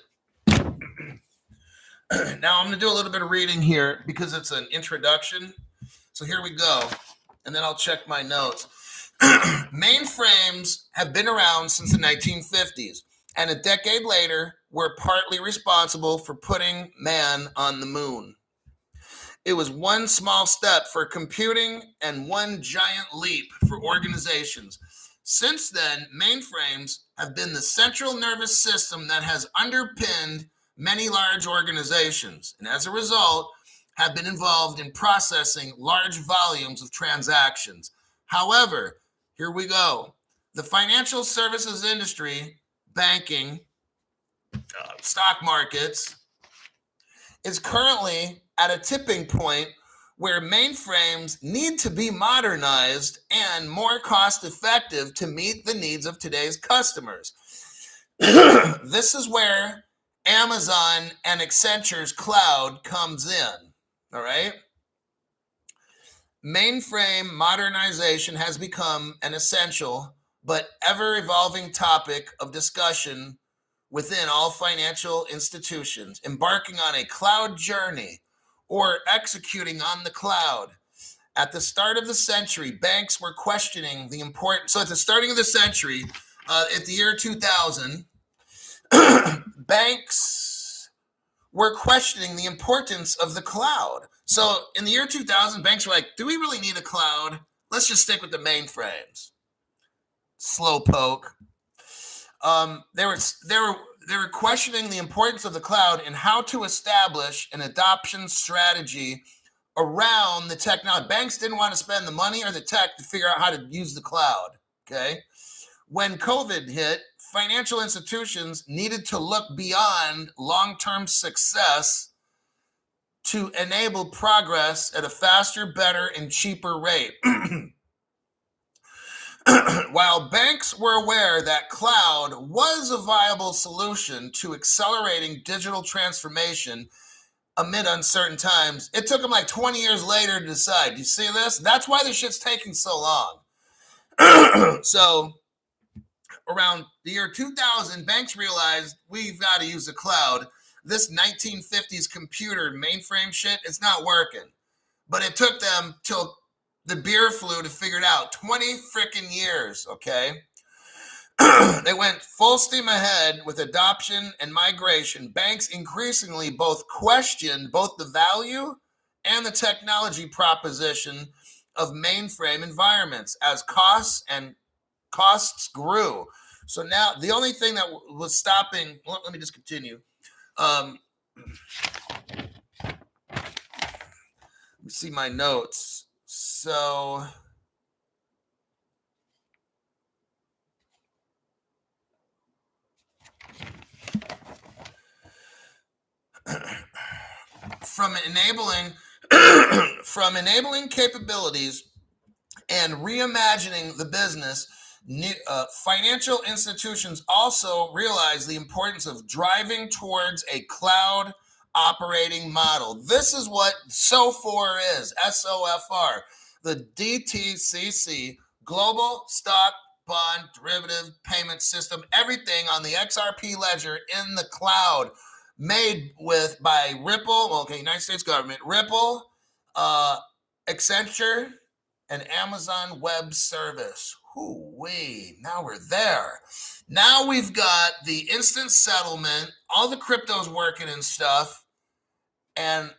Now I'm going to do a little bit of reading here because it's an introduction. So here we go. And then I'll check my notes. Mainframes have been around since the 1950s. And a decade later, were partly responsible for putting man on the moon. It was one small step for computing and one giant leap for organizations. Since then, mainframes have been the central nervous system that has underpinned many large organizations, and as a result, have been involved in processing large volumes of transactions. However, here we go. The financial services industry, banking, stock markets, is currently at a tipping point where mainframes need to be modernized and more cost effective to meet the needs of today's customers. This is where Amazon and Accenture's cloud comes in, all right? Mainframe modernization has become an essential but ever-evolving topic of discussion within all financial institutions, embarking on a cloud journey or executing on the cloud. At the start of the century, banks were questioning the importance. So at the starting of the century, at the year 2000, banks were questioning the importance of the cloud. So in the year 2000, banks were like, do we really need a cloud? Let's just stick with the mainframes. Slowpoke. They were questioning the importance of the cloud and how to establish an adoption strategy around the technology. Banks didn't want to spend the money or the tech to figure out how to use the cloud. Okay. When COVID hit, financial institutions needed to look beyond long-term success to enable progress at a faster, better, and cheaper rate. While banks were aware that cloud was a viable solution to accelerating digital transformation amid uncertain times, it took them like 20 years later to decide. You see this? That's why this shit's taking so long. So around the year 2000, banks realized we've got to use the cloud. This 1950s computer mainframe shit, it's not working. But it took them till the beer flu to figure it out. 20 freaking years, okay? They went full steam ahead with adoption and migration. Banks increasingly both questioned both the value and the technology proposition of mainframe environments as costs grew. So now the only thing that was stopping, well, let me just continue. Let me see my notes. So from enabling capabilities and reimagining the business, financial institutions also realize the importance of driving towards a cloud operating model. This is what SOFR is, SOFR, the DTCC, Global Stock Bond Derivative Payment System, everything on the XRP ledger in the cloud, made by Ripple, okay, United States government, Ripple, Accenture, and Amazon Web Service. Hoo-wee, now we're there. Now we've got the instant settlement, all the cryptos working and stuff. And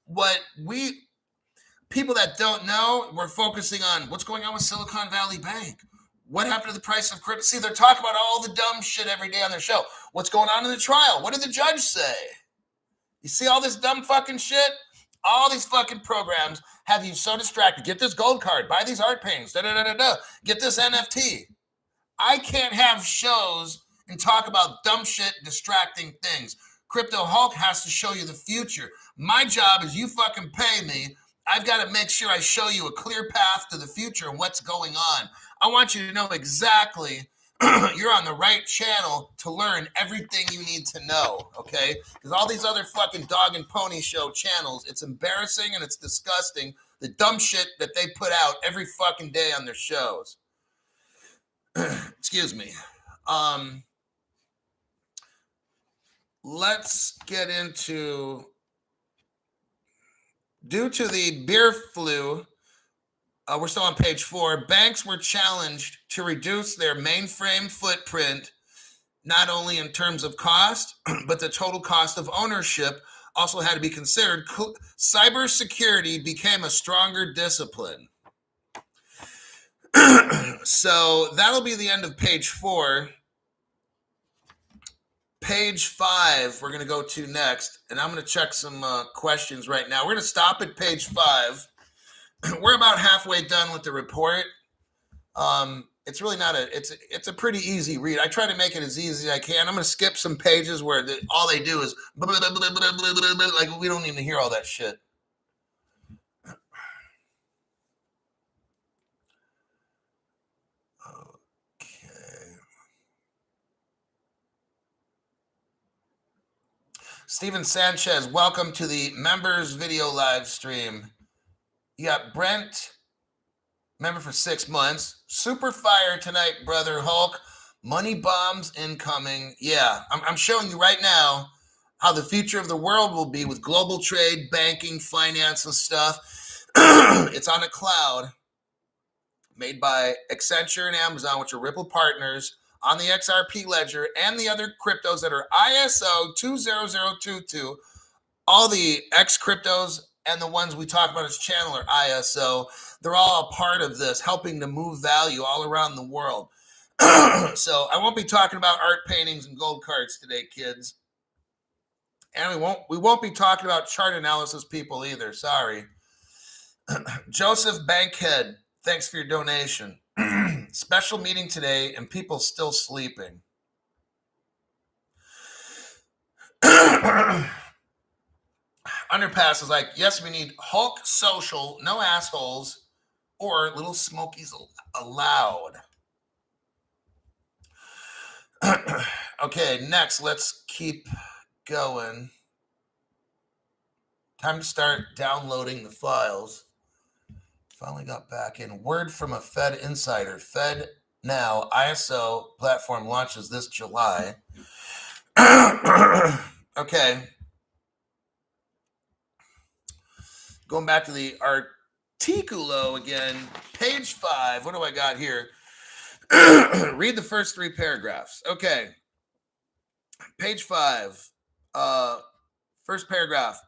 what people that don't know, we're focusing on what's going on with Silicon Valley Bank. What happened to the price of crypto? See, they're talking about all the dumb shit every day on their show. What's going on in the trial? What did the judge say? You see all this dumb fucking shit? All these fucking programs have you so distracted. Get this gold card, buy these art paintings, get this NFT. I can't have shows and talk about dumb shit, distracting things. Crypto Hulk has to show you the future. My job is you fucking pay me. I've got to make sure I show you a clear path to the future and what's going on. I want you to know exactly you're on the right channel to learn everything you need to know, okay? Because all these other fucking dog and pony show channels, it's embarrassing and it's disgusting, the dumb shit that they put out every fucking day on their shows. Excuse me. Let's get into, due to the beer flu, we're still on page 4. Banks were challenged to reduce their mainframe footprint, not only in terms of cost, but the total cost of ownership also had to be considered. Cybersecurity became a stronger discipline. So that'll be the end of page 4. Page 5, we're going to go to next, and I'm going to check some questions right now. We're going to stop at page 5. We're about halfway done with the report. It's really not it's a pretty easy read. I try to make it as easy as I can. I'm going to skip some pages where all they do is blah, blah, blah, blah, blah, blah, blah, like we don't even hear all that shit. Okay. Steven Sanchez, welcome to the members video live stream. You got Brent, member for 6 months. Super fire tonight, brother Hulk. Money bombs incoming. Yeah, I'm showing you right now how the future of the world will be with global trade, banking, finance, and stuff. It's on a cloud made by Accenture and Amazon, which are Ripple partners, on the XRP ledger and the other cryptos that are ISO 20022 all the X cryptos and the ones we talk about as channel or ISO, they're all a part of this, helping to move value all around the world. So I won't be talking about art paintings and gold cards today, kids. And we won't be talking about chart analysis people either. Sorry. Joseph Bankhead, thanks for your donation. Special meeting today and people still sleeping. Underpass is like, yes, we need Hulk social, no assholes, or little smokies allowed. Okay, next, let's keep going. Time to start downloading the files. Finally got back in. Word from a Fed insider. Fed now ISO platform launches this July. Okay. Going back to the articulo again, page 5. What do I got here? Read the first 3 paragraphs. Okay. Page 5. First paragraph.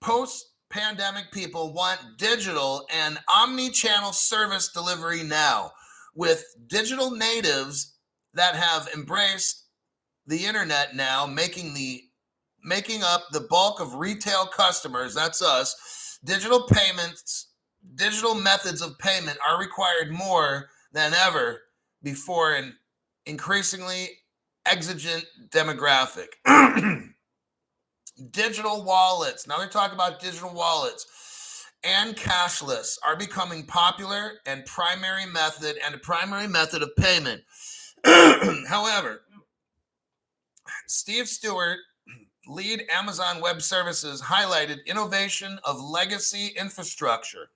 Post-pandemic people want digital and omni-channel service delivery now, with digital natives that have embraced the internet now, making up the bulk of retail customers. That's us. Digital payments, digital methods of payment are required more than ever before an increasingly exigent demographic. Digital wallets. Now they're talking about digital wallets and cashless are becoming popular and a primary method of payment. However, Steve Stewart, lead Amazon Web Services, highlighted innovation of legacy infrastructure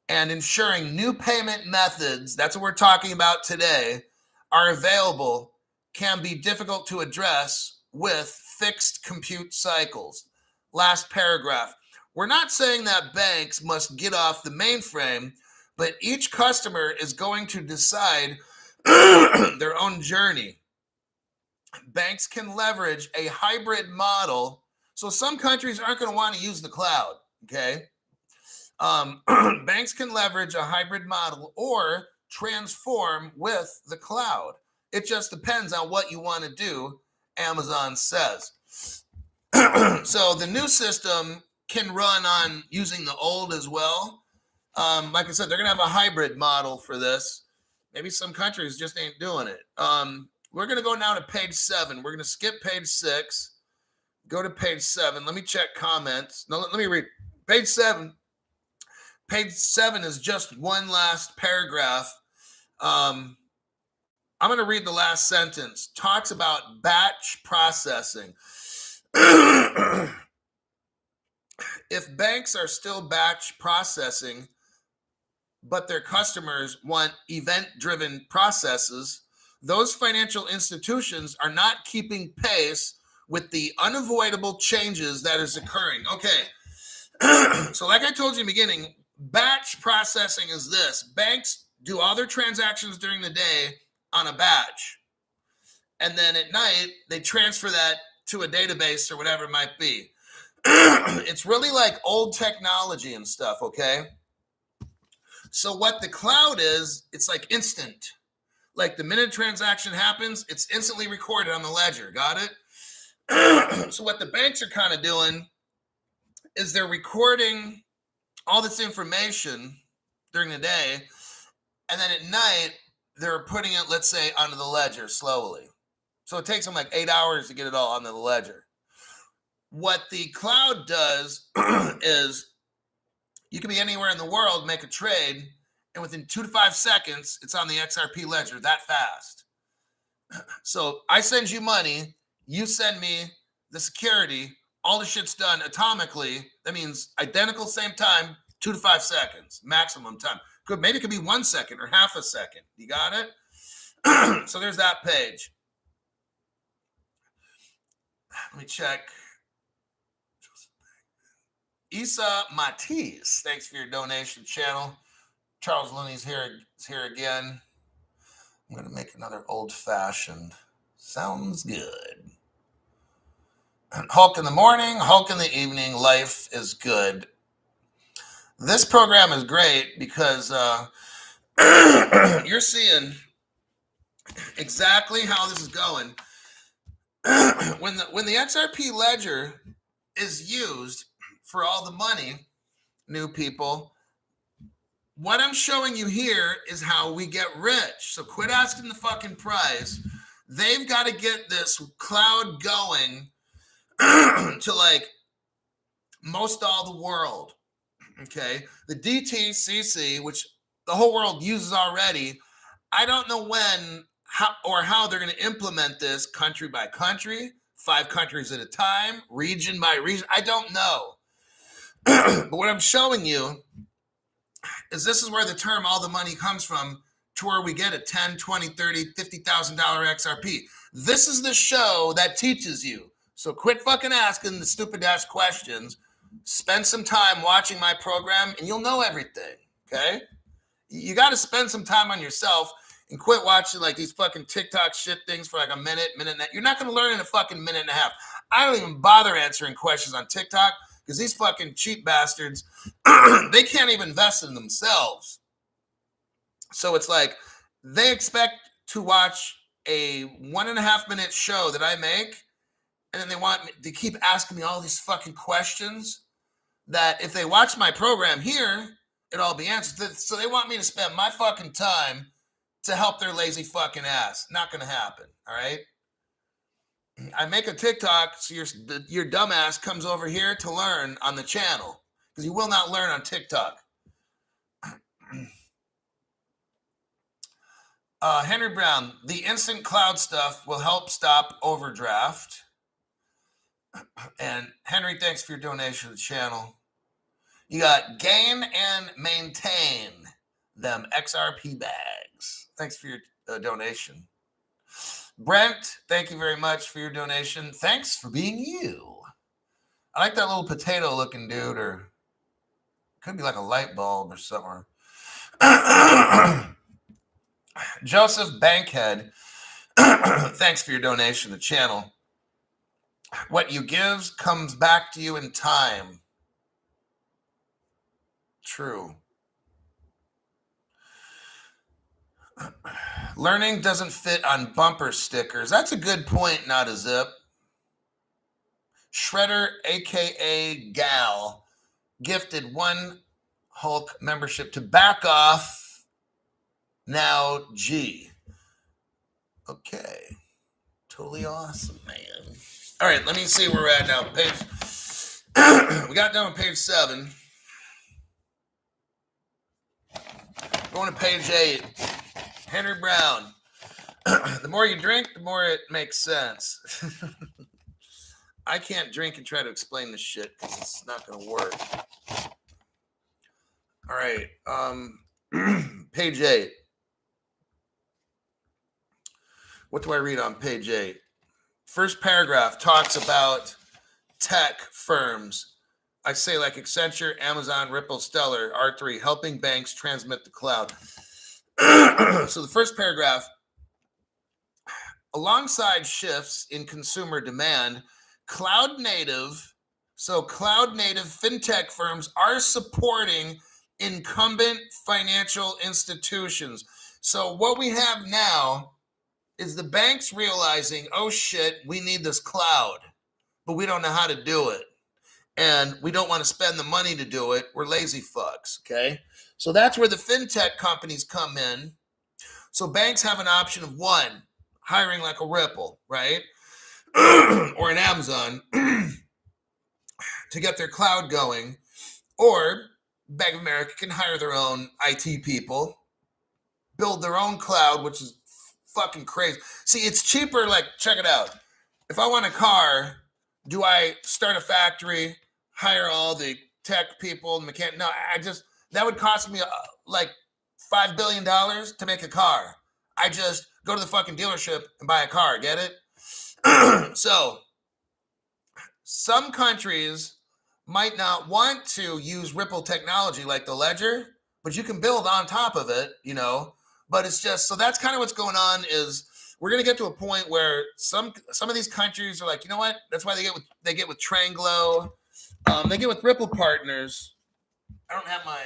and ensuring new payment methods, that's what we're talking about today, are available can be difficult to address with fixed compute cycles. Last paragraph. We're not saying that banks must get off the mainframe, but each customer is going to decide their own journey. Banks can leverage a hybrid model. So some countries aren't going to want to use the cloud, okay? Banks can leverage a hybrid model or transform with the cloud. It just depends on what you want to do, Amazon says. So the new system can run on using the old as well. Like I said, they're going to have a hybrid model for this. Maybe some countries just ain't doing it. We're going to go now to page 7. We're going to skip page 6, go to page 7. Let me check comments. No, let me read page 7. Page 7 is just one last paragraph. I'm going to read the last sentence. Talks about batch processing. If banks are still batch processing, but their customers want event-driven processes, those financial institutions are not keeping pace with the unavoidable changes that is occurring. Okay, so like I told you in the beginning, batch processing is this. Banks do all their transactions during the day on a batch. And then at night, they transfer that to a database or whatever it might be. It's really like old technology and stuff, okay? So what the cloud is, it's like instant. Like the minute transaction happens, it's instantly recorded on the ledger. Got it? So what the banks are kind of doing is they're recording all this information during the day, and then at night, they're putting it, let's say, onto the ledger slowly. So it takes them like 8 hours to get it all onto the ledger. What the cloud does is you can be anywhere in the world, make a trade, and within 2 to 5 seconds, it's on the XRP ledger that fast. So I send you money, you send me the security, all the shit's done atomically. That means identical, same time, 2 to 5 seconds, maximum time. Maybe it could be 1 second or half a second. You got it? So there's that page. Let me check. Isa Matisse, thanks for your donation, channel. Charles Looney's here again. I'm going to make another old-fashioned. Sounds good. Hulk in the morning, Hulk in the evening, life is good. This program is great because you're seeing exactly how this is going. when the XRP ledger is used for all the money, new people, what I'm showing you here is how we get rich. So quit asking the fucking price. They've got to get this cloud going to like most all the world. Okay. The DTCC, which the whole world uses already, I don't know when how they're going to implement this country by country, 5 countries at a time, region by region. I don't know. But what I'm showing you is this is where the term all the money comes from, to where we get a 10, 20, 30, $50,000 XRP. This is the show that teaches you. So quit fucking asking the stupid ass questions. Spend some time watching my program and you'll know everything, okay? You got to spend some time on yourself and quit watching like these fucking TikTok shit things for like a minute and a half. You're not going to learn in a fucking minute and a half. I don't even bother answering questions on TikTok because these fucking cheap bastards, they can't even invest in themselves. So it's like they expect to watch a 1.5 minute show that I make, and then they want me to keep asking me all these fucking questions that if they watch my program here, it'll all be answered. So they want me to spend my fucking time to help their lazy fucking ass. Not going to happen, all right? I make a TikTok so your dumbass comes over here to learn on the channel because you will not learn on TikTok. Henry Brown, the instant cloud stuff will help stop overdraft. And Henry, thanks for your donation to the channel. You got gain and maintain them XRP bags. Thanks for your donation. Brent, thank you very much for your donation. Thanks for being you. I like that little potato looking dude, or could be like a light bulb or something. Joseph Bankhead, thanks for your donation to the channel. What you give comes back to you in time. True. Learning doesn't fit on bumper stickers. That's a good point, not a zip. Shredder, aka Gal, gifted 1 Hulk membership to back off. Now G. Okay. Totally awesome, man. All right, let me see where we're at now. We got down on page 7. Going to page 8. Henry Brown. The more you drink, the more it makes sense. I can't drink and try to explain this shit because it's not going to work. All right. Page 8. What do I read on page 8? First paragraph talks about tech firms. I say like Accenture, Amazon, Ripple, Stellar, R3, helping banks transmit the cloud. So the first paragraph, alongside shifts in consumer demand, cloud native fintech firms are supporting incumbent financial institutions. So what we have now is the banks realizing, oh shit, we need this cloud, but we don't know how to do it. And we don't want to spend the money to do it. We're lazy fucks, okay? So that's where the fintech companies come in. So banks have an option of 1, hiring like a Ripple, right? Or an Amazon to get their cloud going. Or Bank of America can hire their own IT people, build their own cloud, which is fucking crazy. See, it's cheaper. Like, check it out. If I want a car, do I start a factory, hire all the tech people, mechanic? No, that would cost me like $5 billion to make a car. I just go to the fucking dealership and buy a car. Get it? So some countries might not want to use Ripple technology like the ledger, but you can build on top of it, you know. But it's just, so that's kind of what's going on is we're going to get to a point where some of these countries are like, you know what? That's why they get with Tranglo, they get with Ripple Partners. I don't have my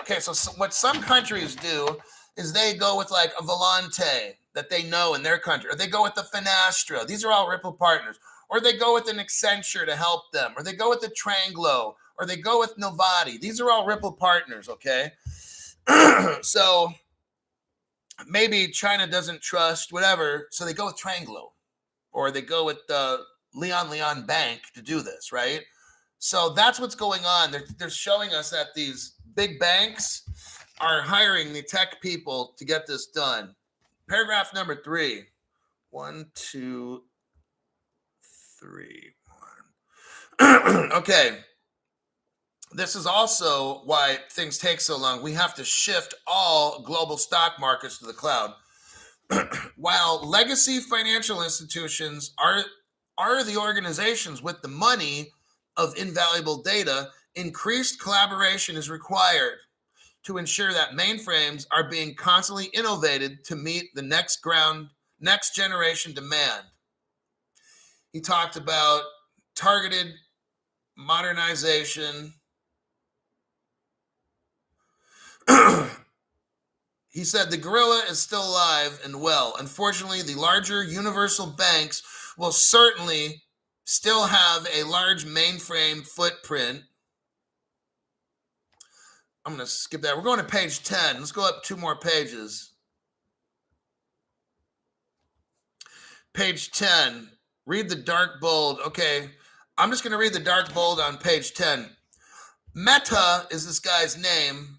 okay. So what some countries do is they go with like a Volante that they know in their country, or they go with the Finastra. These are all Ripple Partners, or they go with an Accenture to help them, or they go with the Tranglo, or they go with Novati. These are all Ripple Partners, okay? So maybe China doesn't trust whatever, so they go with Tranglo, or they go with the Leon Bank to do this, right? So that's what's going on. They're showing us that these big banks are hiring the tech people to get this done. Paragraph number 3. 1, 2, 3, 1. Okay. This is also why things take so long. We have to shift all global stock markets to the cloud. While legacy financial institutions are the organizations with the money of invaluable data, increased collaboration is required to ensure that mainframes are being constantly innovated to meet the next generation demand. He talked about targeted modernization. He said the gorilla is still alive and well. Unfortunately, the larger universal banks will certainly still have a large mainframe footprint. I'm going to skip that. We're going to page 10. Let's go up 2 more pages. Page 10. Read the dark bold. Okay, I'm just going to read the dark bold on page 10. Meta is this guy's name,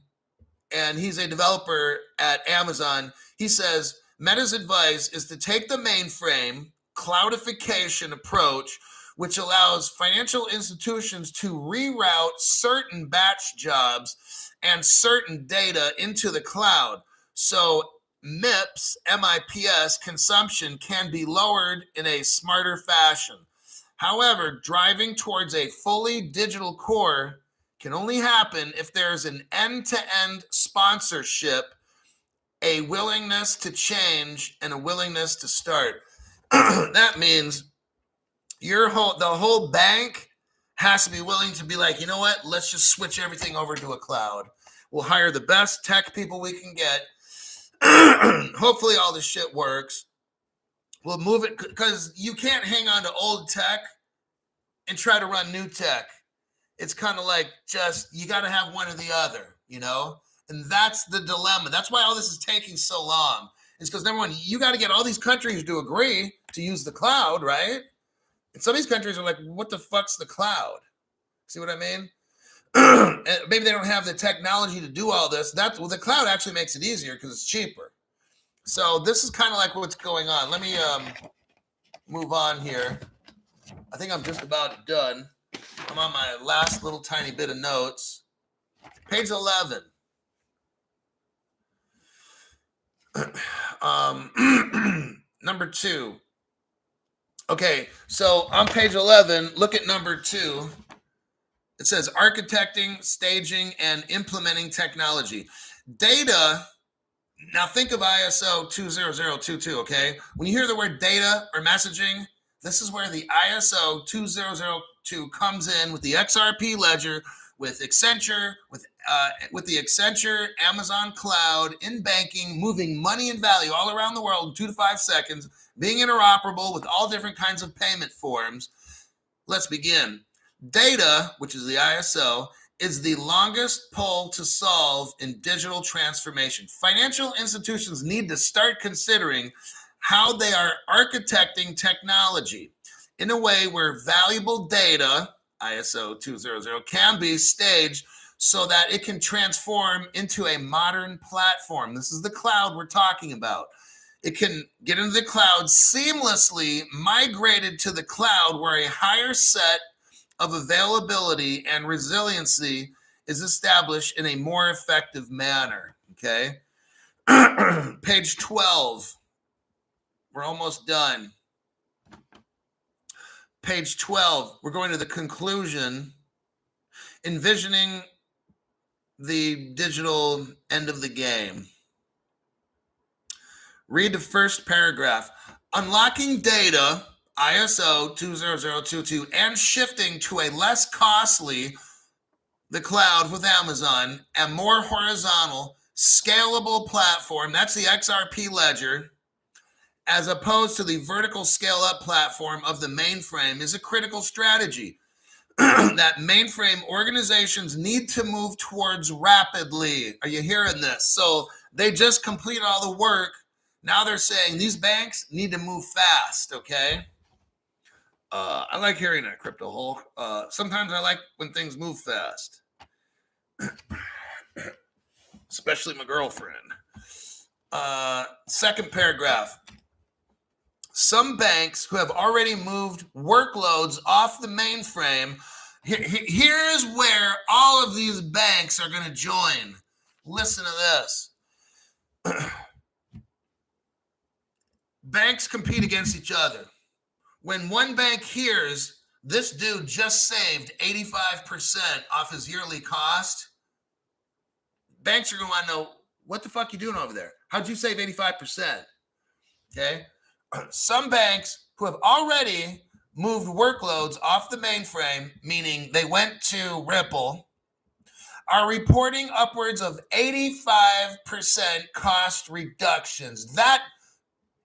and he's a developer at Amazon. He says, Meta's advice is to take the mainframe cloudification approach, which allows financial institutions to reroute certain batch jobs and certain data into the cloud. So MIPS consumption can be lowered in a smarter fashion. However, driving towards a fully digital core can only happen if there's an end-to-end sponsorship, a willingness to change, and a willingness to start. That means the whole bank has to be willing to be like, you know what? Let's just switch everything over to a cloud. We'll hire the best tech people we can get. Hopefully all this shit works. We'll move it, because you can't hang on to old tech and try to run new tech. It's kind of like just, you got to have one or the other, you know? And that's the dilemma. That's why all this is taking so long. It's because, number one, you got to get all these countries to agree to use the cloud, right? And some of these countries are like, what the fuck's the cloud? See what I mean? Maybe they don't have the technology to do all this. The cloud actually makes it easier because it's cheaper. So this is kind of like what's going on. Let me move on here. I think I'm just about done. I'm on my last little tiny bit of notes. Page 11. Number 2. Okay, so on page 11, look at number 2. It says architecting, staging, and implementing technology. Data, now think of ISO 20022, okay? When you hear the word data or messaging, this is where the ISO 2002 comes in with the XRP ledger, with Accenture, with the Accenture Amazon cloud in banking, moving money and value all around the world in 2 to 5 seconds, being interoperable with all different kinds of payment forms. Let's begin. Data, which is the ISO, is the longest pole to solve in digital transformation. Financial institutions need to start considering how they are architecting technology in a way where valuable data, ISO 200, can be staged so that it can transform into a modern platform. This is the cloud we're talking about. It can get into the cloud seamlessly, migrated to the cloud where a higher set of availability and resiliency is established in a more effective manner, okay? Page 12. We're almost done. Page 12, we're going to the conclusion, envisioning the digital end of the game. Read the first paragraph. Unlocking data, ISO 20022, and shifting to a less costly, the cloud with Amazon, and more horizontal, scalable platform, that's the XRP ledger, as opposed to the vertical scale-up platform of the mainframe, is a critical strategy that mainframe organizations need to move towards rapidly. Are you hearing this? So they just completed all the work. Now they're saying these banks need to move fast, okay? I like hearing that, Crypto Hulk. Sometimes I like when things move fast, especially my girlfriend. Second paragraph. Some banks who have already moved workloads off the mainframe, here's where all of these banks are going to join. Listen to this. Banks compete against each other. When one bank hears this dude just saved 85% off his yearly cost, banks are going to want to know, what the fuck you doing over there? How'd you save 85%? Okay. Some banks who have already moved workloads off the mainframe, meaning they went to Ripple, are reporting upwards of 85% cost reductions. That,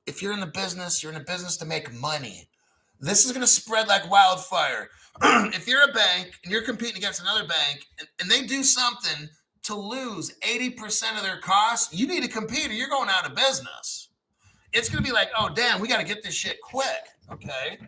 if you're in the business, you're in a business to make money. This is going to spread like wildfire. If you're a bank and you're competing against another bank and they do something to lose 80% of their costs, you need to compete or you're going out of business. It's going to be like, oh, damn, we got to get this shit quick, okay?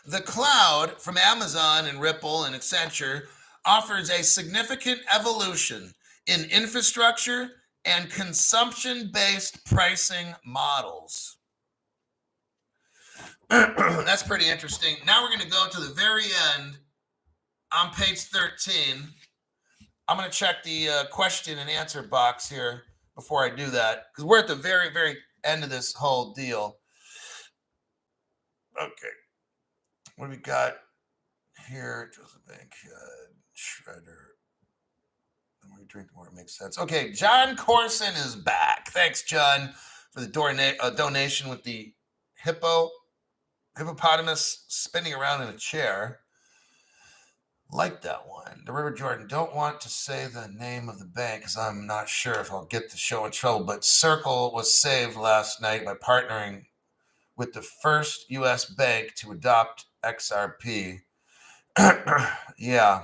The cloud from Amazon and Ripple and Accenture offers a significant evolution in infrastructure and consumption-based pricing models. That's pretty interesting. Now we're going to go to the very end on page 13. I'm going to check the question and answer box here before I do that, because we're at the very, very end of this whole deal. Okay. What do we got here? Joseph Bankhead, Shredder. The more you drink, the more it makes sense. Okay, John Corson is back. Thanks, John, for the donation with the hippopotamus spinning around in a chair. Like that one. The River Jordan. Don't want to say the name of the bank because I'm not sure if I'll get the show in trouble, but Circle was saved last night by partnering with the first U.S. bank to adopt XRP. Yeah.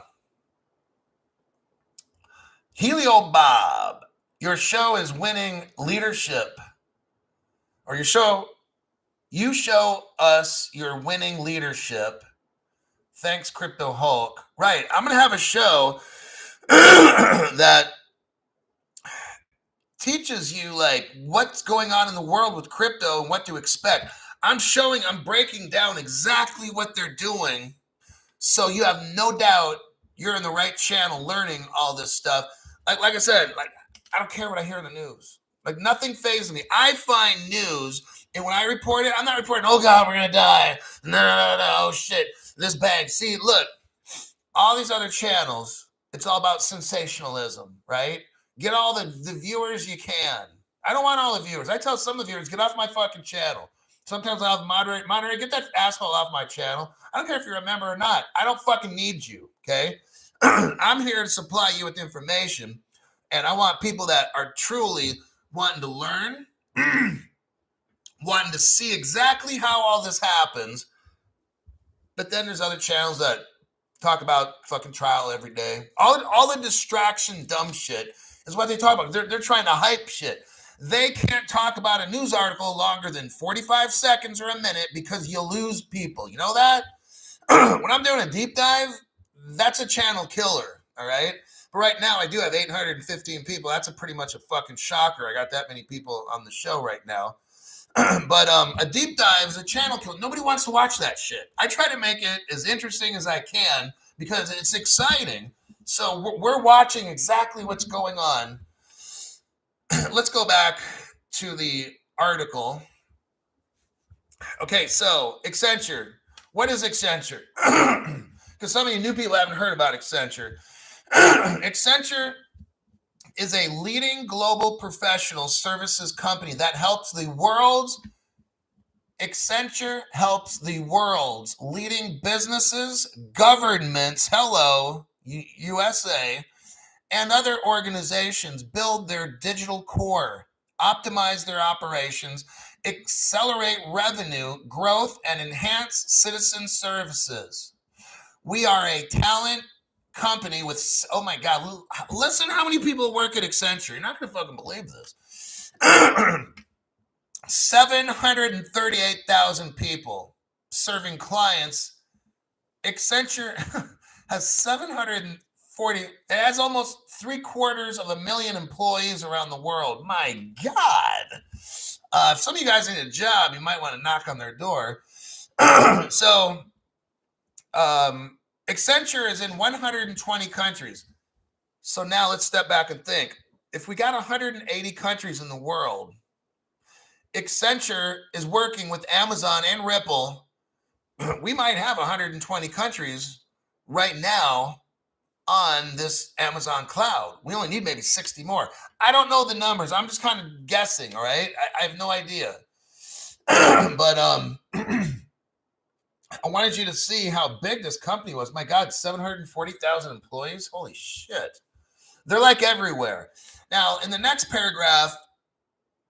Helio Bob, your show is winning leadership. Or you show us your winning leadership. Thanks, Crypto Hulk. Right. I'm going to have a show that teaches you like what's going on in the world with crypto and what to expect. I'm breaking down exactly what they're doing. So you have no doubt you're in the right channel learning all this stuff. Like I said, like I don't care what I hear in the news. Like nothing phases me. I find news, and when I report it, I'm not reporting, oh God, we're going to die. No, oh shit. This bank. See, look, all these other channels, it's all about sensationalism, right? Get all the viewers you can. I don't want all the viewers. I tell some of the viewers, get off my fucking channel. Sometimes I'll have moderate, get that asshole off my channel. I don't care if you're a member or not. I don't fucking need you, okay? I'm here to supply you with information, and I want people that are truly wanting to learn, wanting to see exactly how all this happens. But then there's other channels that talk about fucking trial every day. All the distraction, dumb shit is what they talk about. They're trying to hype shit. They can't talk about a news article longer than 45 seconds or a minute because you lose people. You know that? When I'm doing a deep dive, that's a channel killer, all right? But right now, I do have 815 people. That's pretty much a fucking shocker. I got that many people on the show right now. But a deep dive is a channel killer. Nobody wants to watch that shit. I try to make it as interesting as I can because it's exciting. So we're watching exactly what's going on. Let's go back to the article. Okay, so Accenture. What is Accenture? Because some of you new people haven't heard about Accenture. Accenture is a leading global professional services company that helps the world's Accenture helps the world's leading businesses, governments, USA, and other organizations build their digital core, optimize their operations, accelerate revenue growth, and enhance citizen services. We are a talent company with, oh my God, listen how many people work at Accenture. You're not going to fucking believe this. 738,000 people serving clients. Accenture has 740, it has almost 750,000 employees around the world. My God. If some of you guys need a job, you might want to knock on their door. So, Accenture is in 120 countries. So now let's step back and think. If we got 180 countries in the world, Accenture is working with Amazon and Ripple. We might have 120 countries right now on this Amazon cloud. We only need maybe 60 more. I don't know the numbers. I'm just kind of guessing, all right? I have no idea. But I wanted you to see how big this company was. My God, 740,000 employees? Holy shit. They're like everywhere. Now, in the next paragraph,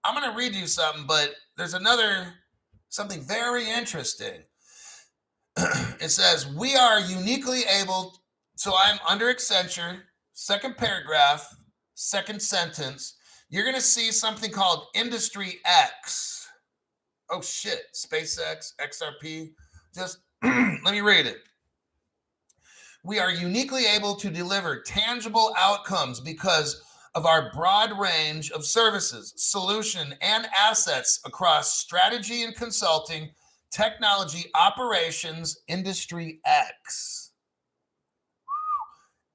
I'm going to read you something, but there's something very interesting. It says, we are uniquely able, so I'm under Accenture, second paragraph, second sentence. You're going to see something called Industry X. Oh shit, SpaceX, XRP. Just let me read it. We are uniquely able to deliver tangible outcomes because of our broad range of services, solution, and assets across strategy and consulting, technology, operations, Industry X.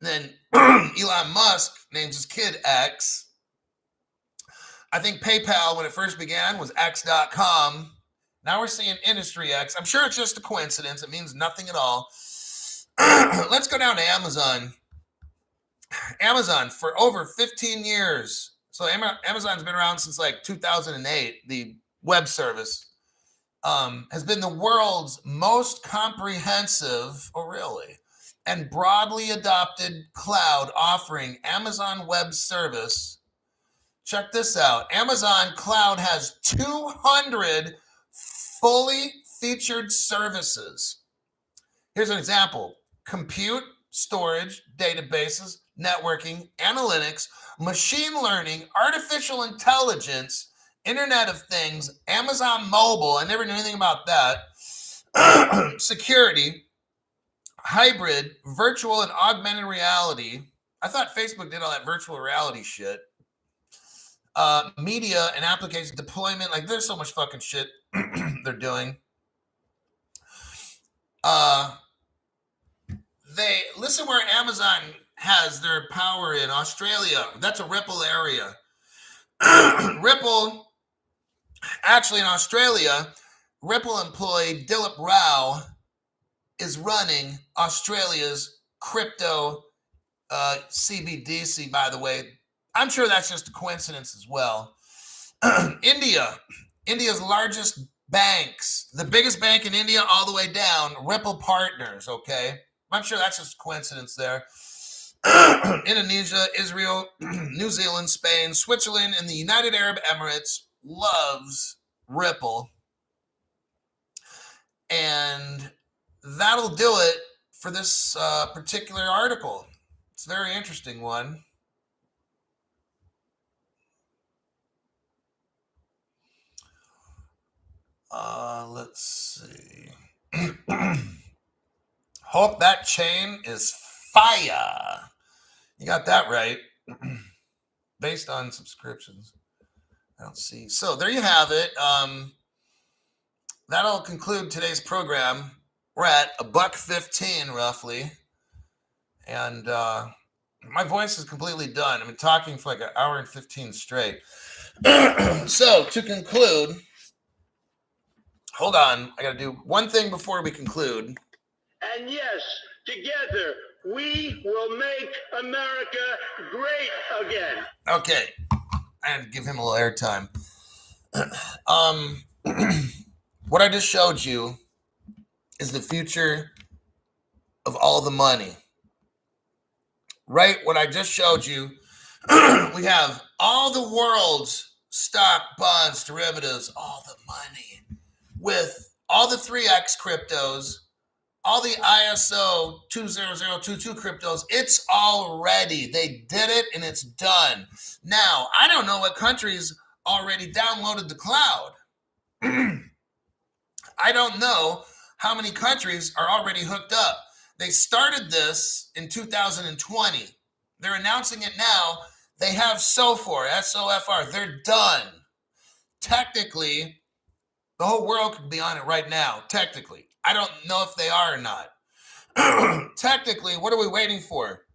Then Elon Musk names his kid X. I think PayPal, when it first began, was X.com. Now we're seeing Industry X. I'm sure it's just a coincidence. It means nothing at all. Let's go down to Amazon. Amazon for over 15 years. So Amazon's been around since like 2008. The web service has been the world's most comprehensive, and broadly adopted cloud offering. Amazon Web Service. Check this out. Amazon Cloud has 200 fully featured services. Here's an example. Compute, storage, databases, networking, analytics, machine learning, artificial intelligence, Internet of Things, Amazon Mobile, I never knew anything about that, security, hybrid, virtual and augmented reality. I thought Facebook did all that virtual reality shit. Media and application deployment, like there's so much fucking shit they're doing. They listen where Amazon has their power in Australia. That's a Ripple area. Ripple, actually in Australia, Ripple employee Dilip Rao is running Australia's crypto CBDC, by the way. I'm sure that's just a coincidence as well. India's largest banks, the biggest bank in India all the way down, Ripple Partners, okay? I'm sure that's just a coincidence there. Indonesia, Israel, New Zealand, Spain, Switzerland, and the United Arab Emirates loves Ripple. And that'll do it for this particular article. It's a very interesting one. Let's see. Hope that chain is fire. You got that right. Based on subscriptions. I don't see. So there you have it. That'll conclude today's program. We're at $1:15 roughly. And my voice is completely done. I've been talking for like 1 hour and 15 straight. So to conclude, hold on. I got to do one thing before we conclude. And yes, together We will make America great again. Okay. I had to give him a little airtime. What I just showed you is the future of all the money. Right? What I just showed you, we have all the world's stock, bonds, derivatives, all the money with all the 3X cryptos, all the ISO 20022 cryptos. It's all ready. They did it and it's done. Now, I don't know what countries already downloaded the cloud. I don't know how many countries are already hooked up. They started this in 2020. They're announcing it now. They have SOFR, SOFR. They're done. Technically, the whole world could be on it right now. Technically. I don't know if they are or not. Technically, what are we waiting for?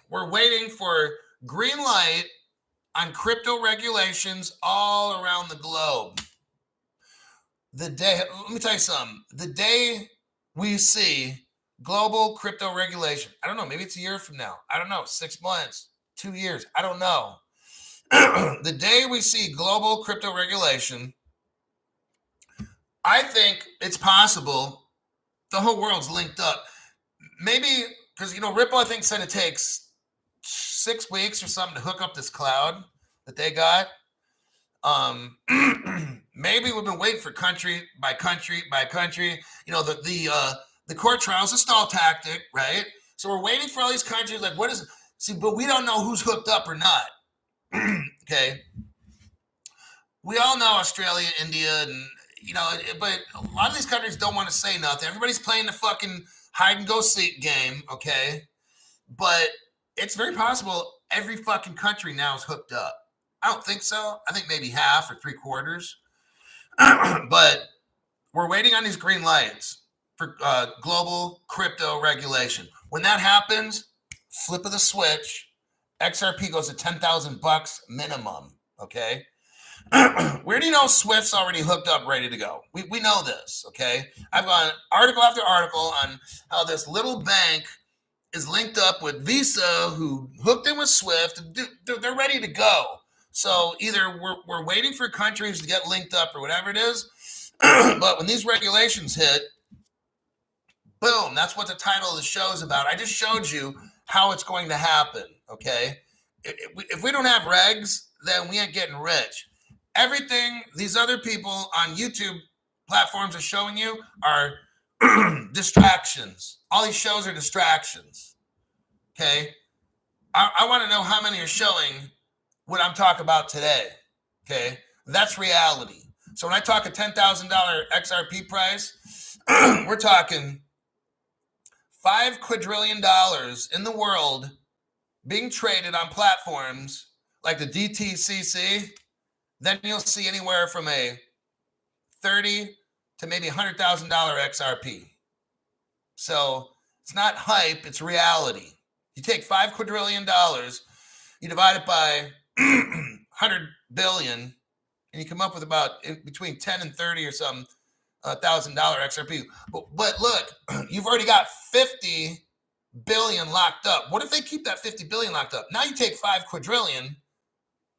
We're waiting for green light on crypto regulations all around the globe. Let me tell you something. The day we see global crypto regulation, I don't know, maybe it's a year from now. I don't know, 6 months, 2 years. I don't know. The day we see global crypto regulation, I think it's possible the whole world's linked up. Maybe, because, Ripple, I think, said it takes 6 weeks or something to hook up this cloud that they got. Maybe we've been waiting for country by country by country. The court trial is a stall tactic, right? So we're waiting for all these countries. Like, what is it? See, but we don't know who's hooked up or not. Okay. We all know Australia, India, and but a lot of these countries don't want to say nothing. Everybody's playing the fucking hide and go seek game, okay? But it's very possible every fucking country now is hooked up. I don't think so. I think maybe half or 3/4. But we're waiting on these green lights for global crypto regulation. When that happens, flip of the switch, XRP goes to $10,000 minimum, okay? We already know Swift's already hooked up, ready to go. We know this, okay? I've gone article after article on how this little bank is linked up with Visa, who hooked in with Swift. They're ready to go. So either we're waiting for countries to get linked up or whatever it is, but when these regulations hit, boom, that's what the title of the show is about. I just showed you how it's going to happen, okay? If we don't have regs, then we ain't getting rich. Everything these other people on YouTube platforms are showing you are distractions. All these shows are distractions, okay? I want to know how many are showing what I'm talking about today, okay? That's reality. So when I talk a $10,000 XRP price, we're talking $5 quadrillion in the world being traded on platforms like the DTCC. Then you'll see anywhere from a $30,000 to maybe $100,000 XRP. So it's not hype, it's reality. You take $5 quadrillion, you divide it by 100 billion, and you come up with about between 10 and 30 or something $1,000 XRP. But look, you've already got 50 billion locked up. What if they keep that 50 billion locked up? Now you take 5 quadrillion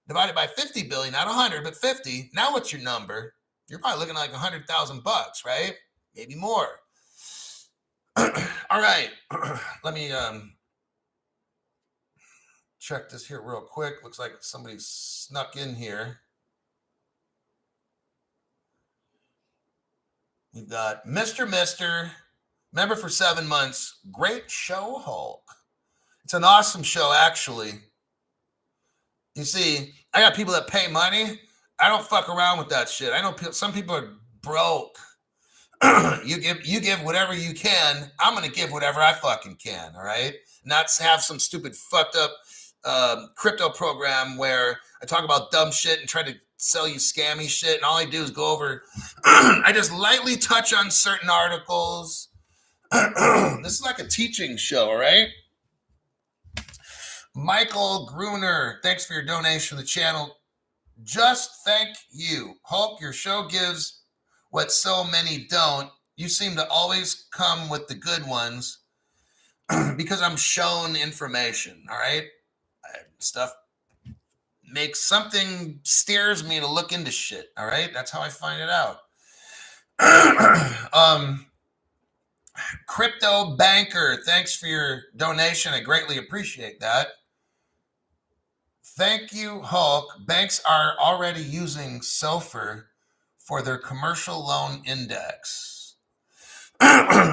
divided by 50 billion, not 100, but 50. Now what's your number? You're probably looking like $100,000, right? Maybe more. All right, let me check this here real quick. Looks like somebody snuck in here. We've got Mr. Member for 7 months. Great show, Hulk. It's an awesome show, actually. You see, I got people that pay money. I don't fuck around with that shit. I know some people are broke. You give whatever you can. I'm going to give whatever I fucking can, all right? Not have some stupid fucked up crypto program where I talk about dumb shit and try to sell you scammy shit, and all I do is go over, I just lightly touch on certain articles. This is like a teaching show, all right? Michael Gruner, thanks for your donation to the channel. Just thank you. Hulk, your show gives what so many don't. You seem to always come with the good ones. because I'm shown information. All right, stuff makes something steers me to look into shit. All right, that's how I find it out. Crypto Banker, thanks for your donation. I greatly appreciate that. Thank you, Hulk. Banks are already using SOFR for their commercial loan index.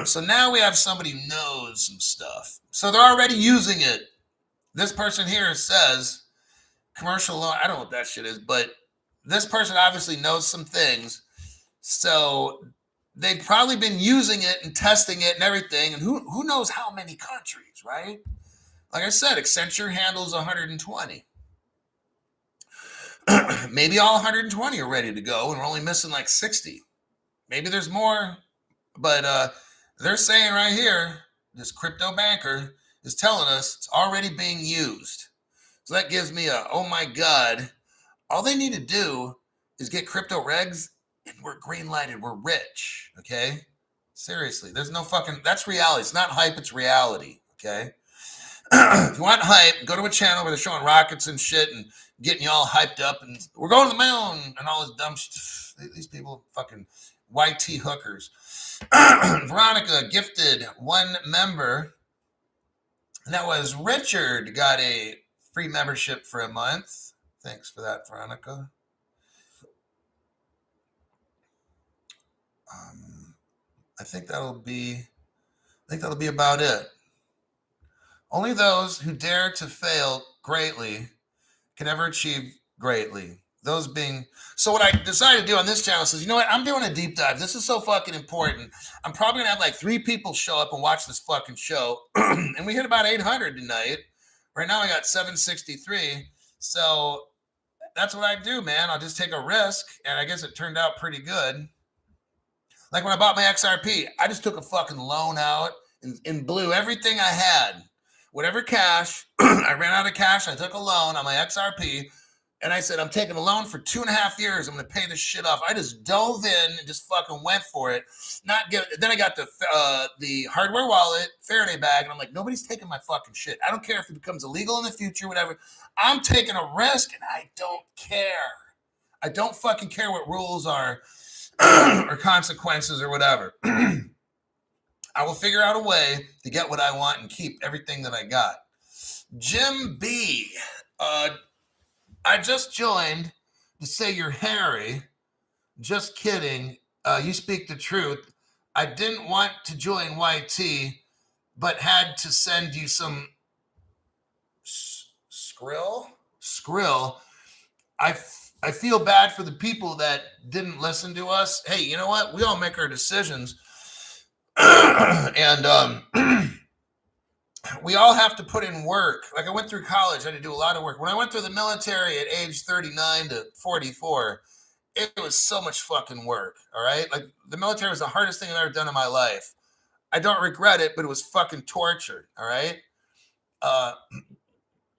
So now we have somebody who knows some stuff. So they're already using it. This person here says commercial loan. I don't know what that shit is, but this person obviously knows some things. So they've probably been using it and testing it and everything. And who knows how many countries, right? Like I said, Accenture handles 120. Maybe all 120 are ready to go and we're only missing like 60. Maybe there's more, but they're saying right here, this crypto banker is telling us it's already being used. So that gives me a, oh my God, all they need to do is get crypto regs and we're green lighted. We're rich. Okay. Seriously, there's no fucking, that's reality. It's not hype. It's reality. Okay. If you want hype, go to a channel where they're showing rockets and shit and getting you all hyped up and we're going to the moon and all this dumb shit. These people fucking YT hookers. Veronica gifted one member, and that was Richard, got a free membership for a month. Thanks for that, Veronica. I think that'll be about it. Only those who dare to fail greatly can ever achieve greatly. Those being, so what I decided to do on this channel is, you know what, I'm doing a deep dive. This is so fucking important. I'm probably gonna have like 3 people show up and watch this fucking show. And we hit about 800 tonight. Right now I got 763. So that's what I do, man. I'll just take a risk. And I guess it turned out pretty good. Like when I bought my XRP, I just took a fucking loan out and blew everything I had. Whatever cash, I ran out of cash. I took a loan on my XRP. And I said, I'm taking a loan for 2.5 years. I'm going to pay this shit off. I just dove in and just fucking went for it. Then I got the hardware wallet, Faraday bag, and I'm like, nobody's taking my fucking shit. I don't care if it becomes illegal in the future, whatever. I'm taking a risk, and I don't care. I don't fucking care what rules are or consequences or whatever. I will figure out a way to get what I want and keep everything that I got. Jim B. I just joined to say you're hairy. Just kidding. You speak the truth. I didn't want to join YT, but had to send you some skrill. I feel bad for the people that didn't listen to us. Hey, you know what? We all make our decisions. And we all have to put in work. Like I went through college, I had to do a lot of work. When I went through the military at age 39 to 44, it was so much fucking work. All right. Like the military was the hardest thing I've ever done in my life. I don't regret it, but it was fucking torture. All right.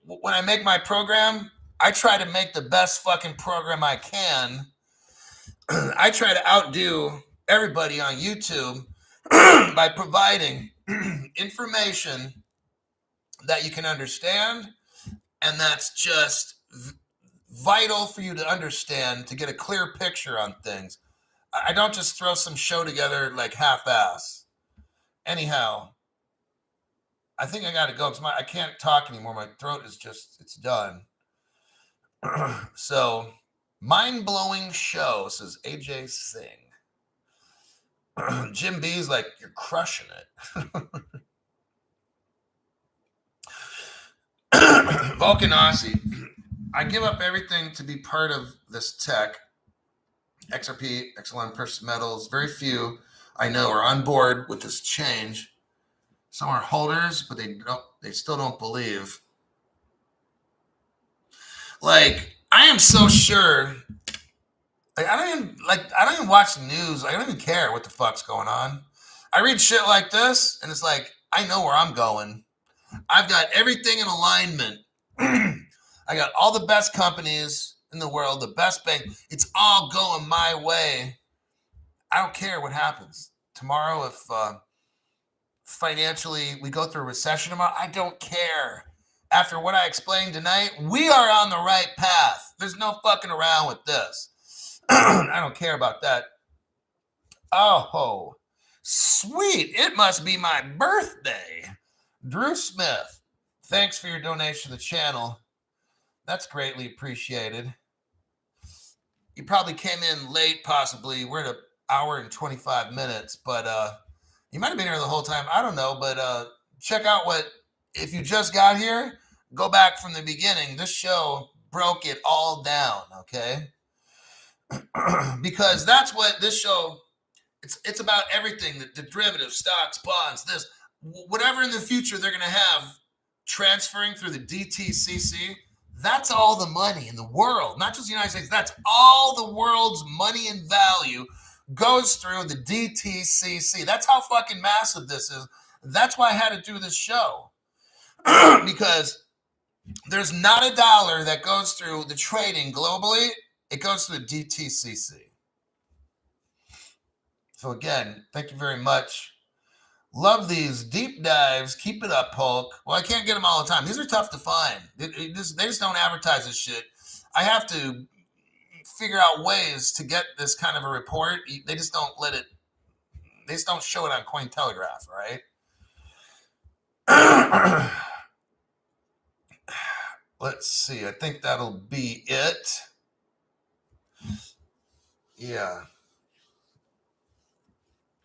When I make my program, I try to make the best fucking program I can. I try to outdo everybody on YouTube by providing information that you can understand, and that's just vital for you to understand to get a clear picture on things. I don't just throw some show together like half-ass. Anyhow, I think I gotta go because I can't talk anymore. My throat is just, it's done. So, mind-blowing show, says AJ Singh. Jim B's like, you're crushing it. Vulcan Aussie, I give up everything to be part of this tech. XRP, XLM, precious metals, very few I know are on board with this change. Some are holders, but they still don't believe. Like, I am so sure. Like, I don't even watch the news. I don't even care what the fuck's going on. I read shit like this, and it's like, I know where I'm going. I've got everything in alignment. I got all the best companies in the world, the best bank. It's all going my way. I don't care what happens. Tomorrow, if financially, we go through a recession tomorrow. I don't care. After what I explained tonight, we are on the right path. There's no fucking around with this. I don't care about that. Oh, sweet. It must be my birthday. Drew Smith, thanks for your donation to the channel. That's greatly appreciated. You probably came in late, possibly. We're at an hour and 25 minutes, but you might have been here the whole time. I don't know, but check out if you just got here, go back from the beginning. This show broke it all down, okay? Because that's what this show, it's about everything, the derivatives, stocks, bonds, this, whatever in the future they're going to have transferring through the DTCC. That's all the money in the world, not just the United States. That's all the world's money and value goes through the DTCC. That's how fucking massive this is. That's why I had to do this show. Because there's not a dollar that goes through the trading globally. It goes through the DTCC. So again, thank you very much. Love these deep dives. Keep it up, Hulk. Well, I can't get them all the time. These are tough to find. They just don't advertise this shit. I have to figure out ways to get this kind of a report. They just don't let it. They just don't show it on Cointelegraph, right? Let's see. I think that'll be it. Yeah.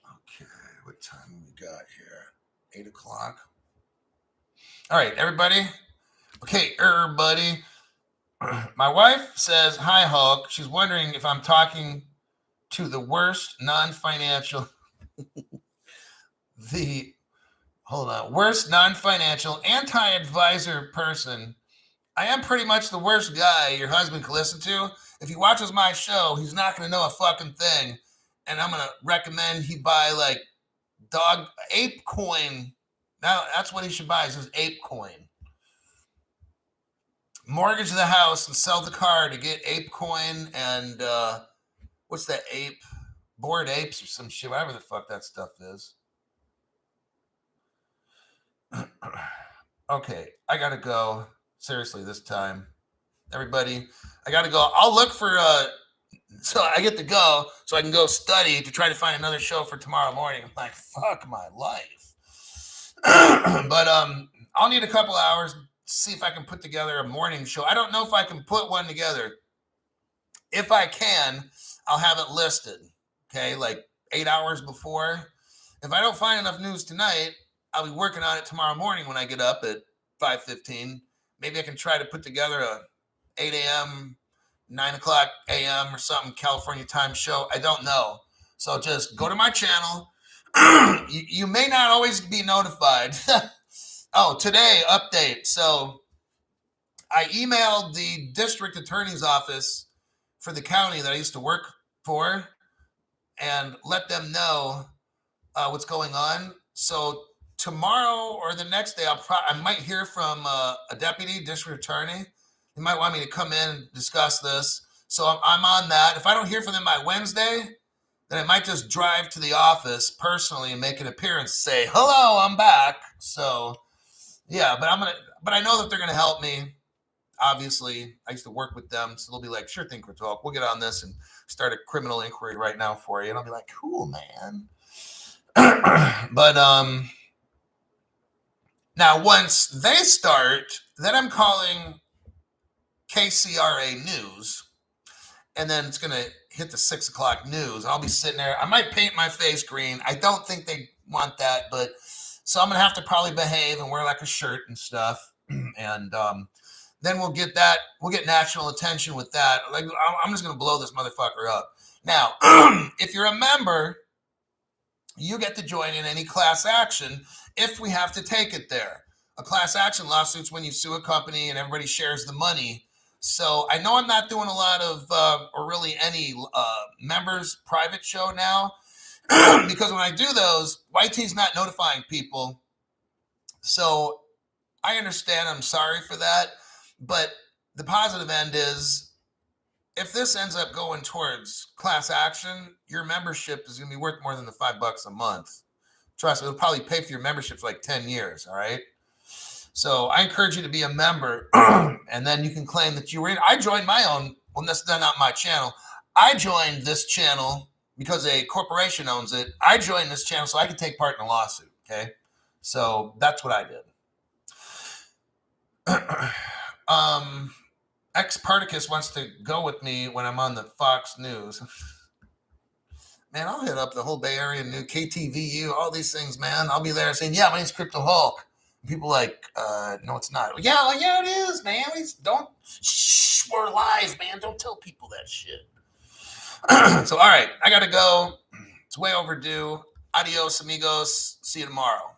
Okay. What time we got here? 8 o'clock. All right, everybody. Okay, everybody. My wife says, hi, Hulk. She's wondering if I'm talking to the worst non-financial, worst non-financial anti-advisor person. I am pretty much the worst guy your husband can listen to. If he watches my show, he's not going to know a fucking thing. And I'm going to recommend he buy like ape coin. Now that's what he should buy. It says ape coin. Mortgage the house and sell the car to get ape coin and what's that ape? Bored apes or some shit, whatever the fuck that stuff is. Okay, I gotta go. Seriously, this time. Everybody, I gotta go. I'll look for so I get to go so I can go study to try to find another show for tomorrow morning. I'm like, fuck my life. But I'll need a couple hours, see if I can put together a morning show. I don't know if I can put one together. If I can, I'll have it listed, okay, like 8 hours before. If I don't find enough news tonight, I'll be working on it tomorrow morning when I get up at 5:15. Maybe I can try to put together a 8 a.m., 9 o'clock a.m. or something, California time show. I don't know. So just go to my channel. You may not always be notified. Oh, today, update. So I emailed the district attorney's office for the county that I used to work for and let them know what's going on. So tomorrow or the next day, I might hear from a deputy district attorney. He might want me to come in and discuss this. So I'm on that. If I don't hear from them by Wednesday, then I might just drive to the office personally and make an appearance, say, hello, I'm back. So yeah, but I know that they're going to help me. Obviously, I used to work with them. So they'll be like, sure thing, Kratok, we'll get on this and start a criminal inquiry right now for you. And I'll be like, cool, man. But now once they start, then I'm calling KCRA News, and then it's going to hit the 6 o'clock news. I'll be sitting there. I might paint my face green. I don't think they want that, but so I'm going to have to probably behave and wear like a shirt and stuff. And then we'll get national attention with that. Like, I'm just going to blow this motherfucker up. Now, if you're a member, you get to join in any class action if we have to take it there. A class action lawsuit's when you sue a company and everybody shares the money. So I know I'm not doing a lot of, or really any members private show now, because when I do those, YT's not notifying people. So I understand, I'm sorry for that. But the positive end is, if this ends up going towards class action, your membership is going to be worth more than the $5 a month. Trust me, it'll probably pay for your membership for like 10 years. All right. So I encourage you to be a member, and then you can claim that you were in. I joined my own. Well, that's not my channel. I joined this channel because a corporation owns it. I joined this channel so I could take part in a lawsuit. Okay. So that's what I did. Ex Particus wants to go with me when I'm on the Fox News. Man, I'll hit up the whole Bay Area News, KTVU, all these things, man. I'll be there saying, yeah, my name's Crypto Hulk. And people like, no, it's not. Yeah, it is, man. Shh, we're live, man. Don't tell people that shit. So, all right, I got to go. It's way overdue. Adios, amigos. See you tomorrow.